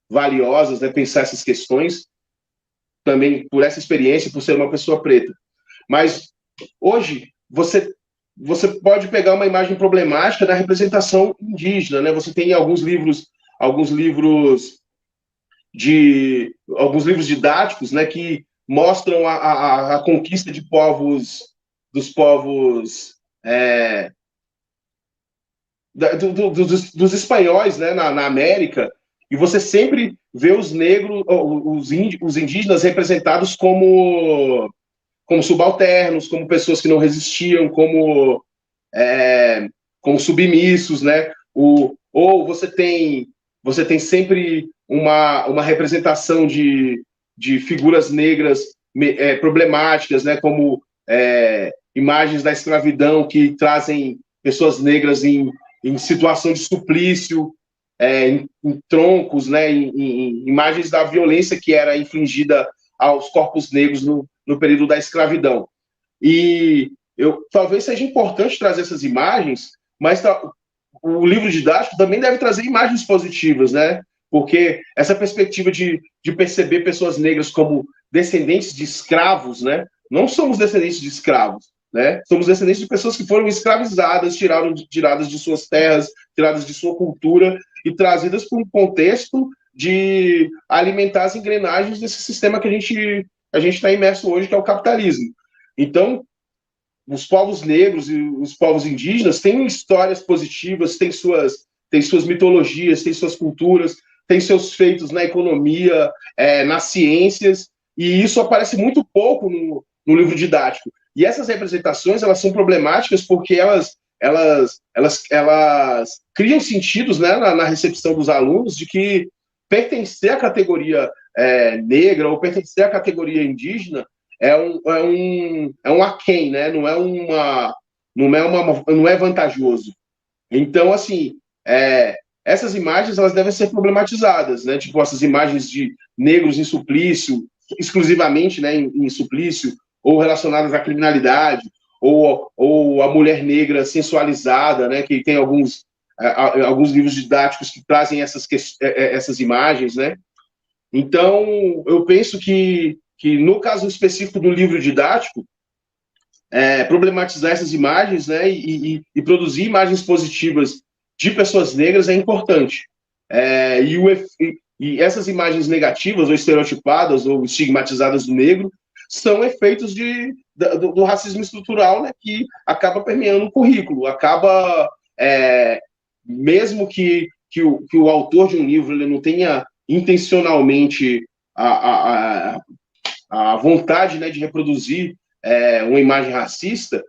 valiosas, né, pensar essas questões, também por essa experiência, por ser uma pessoa preta. Mas hoje você pode pegar uma imagem problemática da representação indígena, né? Você tem alguns livros didáticos, né, que mostram a conquista dos povos dos espanhóis, né, na América, e você sempre vê os negros, os indígenas representados como subalternos, como pessoas que não resistiam, como submissos, né? Ou você tem sempre uma representação de figuras negras problemáticas, né? Como imagens da escravidão que trazem pessoas negras em situação de suplício, em troncos, né? Em imagens da violência que era infligida aos corpos negros no período da escravidão. E talvez seja importante trazer essas imagens, mas o livro didático também deve trazer imagens positivas, né? Porque essa perspectiva de perceber pessoas negras como descendentes de escravos, né? Não somos descendentes de escravos, né? Somos descendentes de pessoas que foram escravizadas, tiradas de suas terras, tiradas de sua cultura e trazidas para um contexto de alimentar as engrenagens desse sistema que a gente está imerso hoje, que é o capitalismo. Então, os povos negros e os povos indígenas têm histórias positivas, têm suas mitologias, têm suas culturas, têm seus feitos na economia, nas ciências, e isso aparece muito pouco no livro didático. E essas representações, elas são problemáticas porque elas criam sentidos, né, na recepção dos alunos de que pertencer à categoria negra ou pertencer à categoria indígena é um aquém, né? Não é vantajoso. Então, assim, essas imagens elas devem ser problematizadas, né? Tipo, essas imagens de negros em suplício, exclusivamente, né, em suplício, ou relacionadas à criminalidade, ou a mulher negra sensualizada, né? Que tem alguns livros didáticos que trazem essas imagens, né? Então, eu penso que no caso específico do livro didático, problematizar essas imagens, né, e produzir imagens positivas de pessoas negras é importante. E essas imagens negativas, ou estereotipadas, ou estigmatizadas do negro, são efeitos do racismo estrutural, né, que acaba permeando o currículo, mesmo que o autor de um livro ele não tenha intencionalmente a vontade, né, de reproduzir uma imagem racista,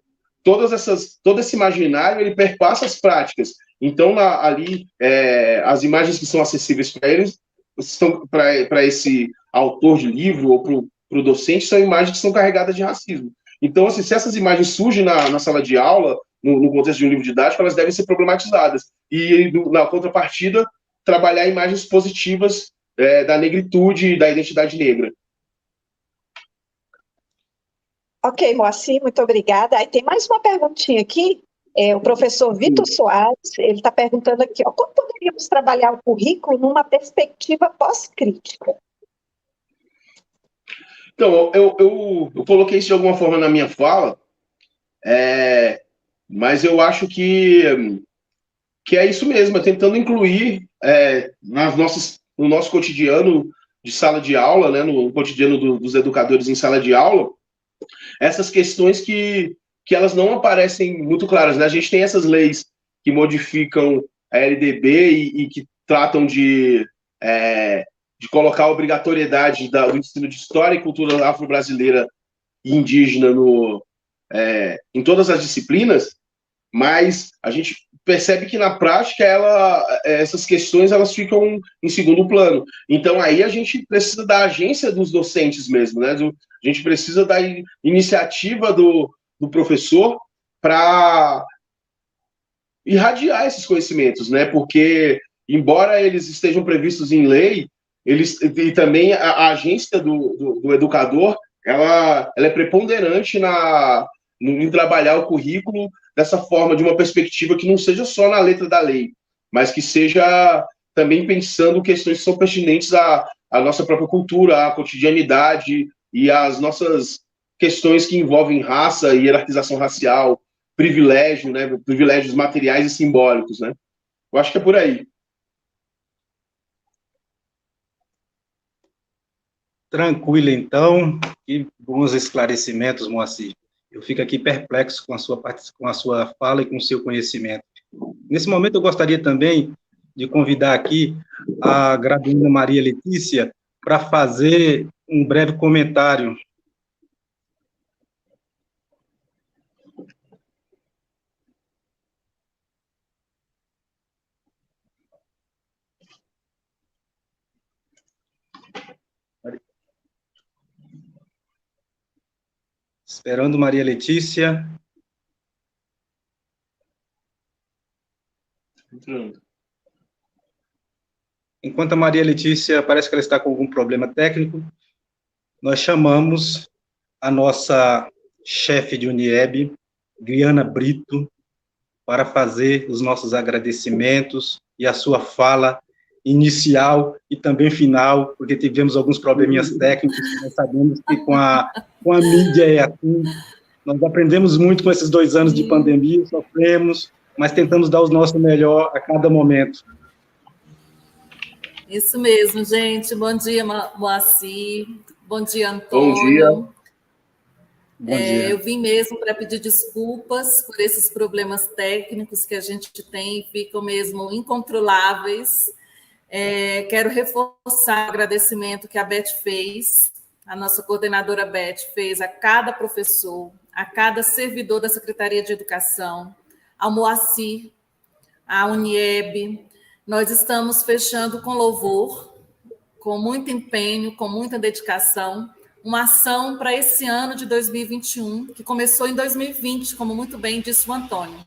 todo esse imaginário ele perpassa as práticas. Então, ali, as imagens que são acessíveis para eles, para esse autor de livro ou para o docente, são imagens que são carregadas de racismo. Então, assim, se essas imagens surgem na sala de aula, no contexto de um livro didático, elas devem ser problematizadas. E, na contrapartida, trabalhar imagens positivas da negritude e da identidade negra. Ok, Moacir, muito obrigada. Aí tem mais uma perguntinha aqui. O professor Vitor Soares, ele está perguntando aqui, como poderíamos trabalhar o currículo numa perspectiva pós-crítica? Então, eu coloquei isso de alguma forma na minha fala, mas eu acho que é isso mesmo, tentando incluir no nosso cotidiano de sala de aula, né, no cotidiano dos educadores em sala de aula, essas questões que elas não aparecem muito claras, né? A gente tem essas leis que modificam a LDB e que tratam de colocar a obrigatoriedade do ensino de história e cultura afro-brasileira e indígena em todas as disciplinas, mas a gente percebe que na prática essas questões elas ficam em segundo plano. Então aí a gente precisa da agência dos docentes mesmo, né? A gente precisa da iniciativa do professor para irradiar esses conhecimentos, né? Porque embora eles estejam previstos em lei, e também a agência do educador ela é preponderante em trabalhar o currículo dessa forma, de uma perspectiva que não seja só na letra da lei, mas que seja também pensando questões que são pertinentes à nossa própria cultura, à cotidianidade e às nossas questões que envolvem raça, hierarquização racial, privilégio, né, privilégios materiais e simbólicos, né? Eu acho que é por aí. Tranquilo, então, e bons esclarecimentos, Moacir. Eu fico aqui perplexo com a sua fala e com o seu conhecimento. Nesse momento, eu gostaria também de convidar aqui a graduanda Maria Letícia para fazer um breve comentário. Esperando Maria Letícia. Enquanto a Maria Letícia parece que ela está com algum problema técnico, nós chamamos a nossa chefe de Unieb, Griana Brito, para fazer os nossos agradecimentos e a sua fala inicial e também final, porque tivemos alguns probleminhas técnicos, nós sabemos que com a mídia é assim, nós aprendemos muito com esses 2 anos de pandemia, sofremos, mas tentamos dar o nosso melhor a cada momento. Isso mesmo, gente. Bom dia, Moacir. Bom dia, Antônio. Bom dia. Bom dia. Eu vim mesmo para pedir desculpas por esses problemas técnicos que a gente tem e ficam mesmo incontroláveis. Quero reforçar o agradecimento que a Beth fez, a nossa coordenadora Beth fez a cada professor, a cada servidor da Secretaria de Educação, ao Moacir, à Unieb. Nós estamos fechando com louvor, com muito empenho, com muita dedicação, uma ação para esse ano de 2021, que começou em 2020, como muito bem disse o Antônio.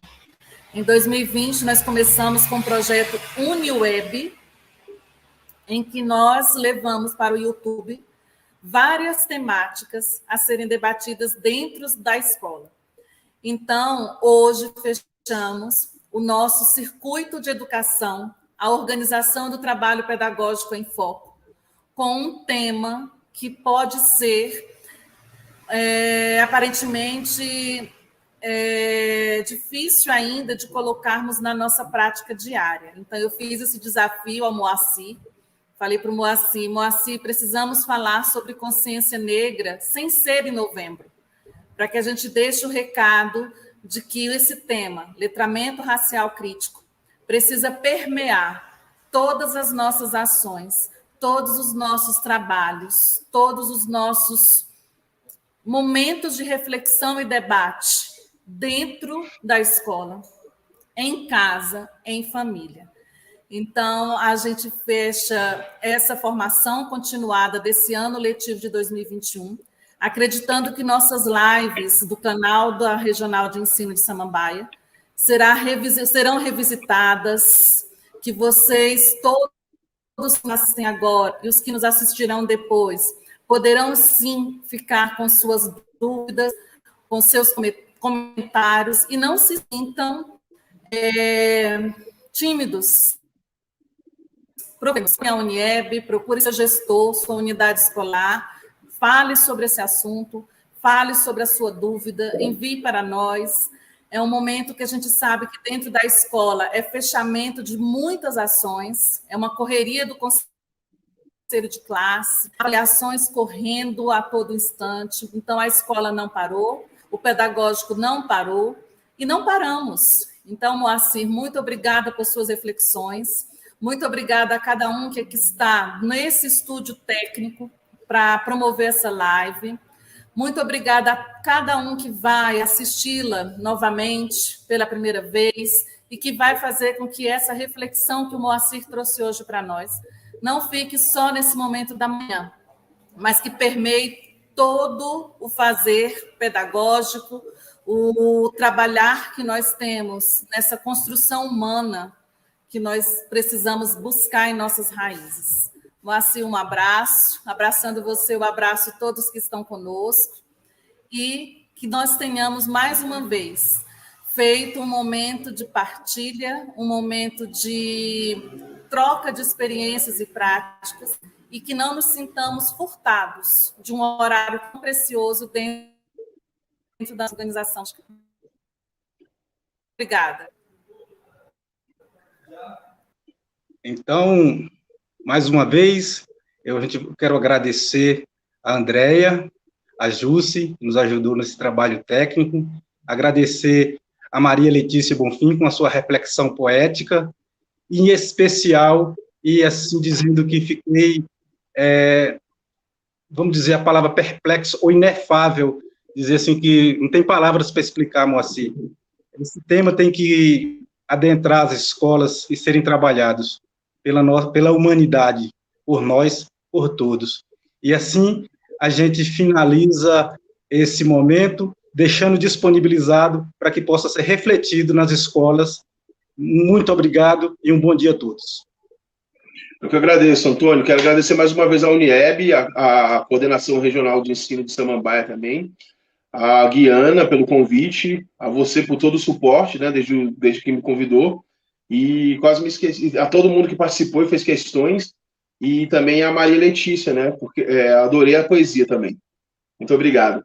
Em 2020, nós começamos com o projeto UniWeb, em que nós levamos para o YouTube várias temáticas a serem debatidas dentro da escola. Então, hoje fechamos o nosso circuito de educação, a organização do trabalho pedagógico em foco, com um tema que pode ser, aparentemente, difícil ainda de colocarmos na nossa prática diária. Então, eu fiz esse desafio ao Moacir, falei para o Moacir, precisamos falar sobre consciência negra sem ser em novembro, para que a gente deixe o recado de que esse tema, letramento racial crítico, precisa permear todas as nossas ações, todos os nossos trabalhos, todos os nossos momentos de reflexão e debate dentro da escola, em casa, em família. Então, a gente fecha essa formação continuada desse ano letivo de 2021, acreditando que nossas lives do canal da Regional de Ensino de Samambaia serão revisitadas, que vocês, todos que nos assistem agora e os que nos assistirão depois, poderão sim ficar com suas dúvidas, com seus comentários, e não se sintam tímidos. Procure a Unieb, procure seu gestor, sua unidade escolar, fale sobre esse assunto, fale sobre a sua dúvida, envie para nós. É um momento que a gente sabe que dentro da escola é fechamento de muitas ações, é uma correria do conselho de classe, avaliações correndo a todo instante. Então, a escola não parou, o pedagógico não parou, e não paramos. Então, Moacir, muito obrigada por suas reflexões. Muito obrigada a cada um que está nesse estúdio técnico para promover essa live. Muito obrigada a cada um que vai assisti-la novamente pela primeira vez e que vai fazer com que essa reflexão que o Moacir trouxe hoje para nós não fique só nesse momento da manhã, mas que permeie todo o fazer pedagógico, o trabalhar que nós temos nessa construção humana que nós precisamos buscar em nossas raízes. Moacir, um abraço, abraçando você, eu abraço todos que estão conosco, e que nós tenhamos, mais uma vez, feito um momento de partilha, um momento de troca de experiências e práticas, e que não nos sintamos furtados de um horário tão precioso dentro da organização. Obrigada. Então, mais uma vez, quero agradecer a Andréia, a Jussi, que nos ajudou nesse trabalho técnico, agradecer a Maria Letícia Bonfim com a sua reflexão poética, e em especial, e assim dizendo que fiquei, vamos dizer a palavra perplexo ou inefável, dizer assim que não tem palavras para explicar, Moacir. Esse tema tem que adentrar as escolas e serem trabalhados pela humanidade, por nós, por todos. E assim a gente finaliza esse momento, deixando disponibilizado para que possa ser refletido nas escolas. Muito obrigado e um bom dia a todos. Eu que agradeço, Antônio. Quero agradecer mais uma vez à Unieb, a Coordenação Regional de Ensino de Samambaia também, a Guiana pelo convite, a você por todo o suporte, né, desde que me convidou, e quase me esqueci, a todo mundo que participou e fez questões, e também a Maria Letícia, né, porque adorei a poesia também. Muito obrigado.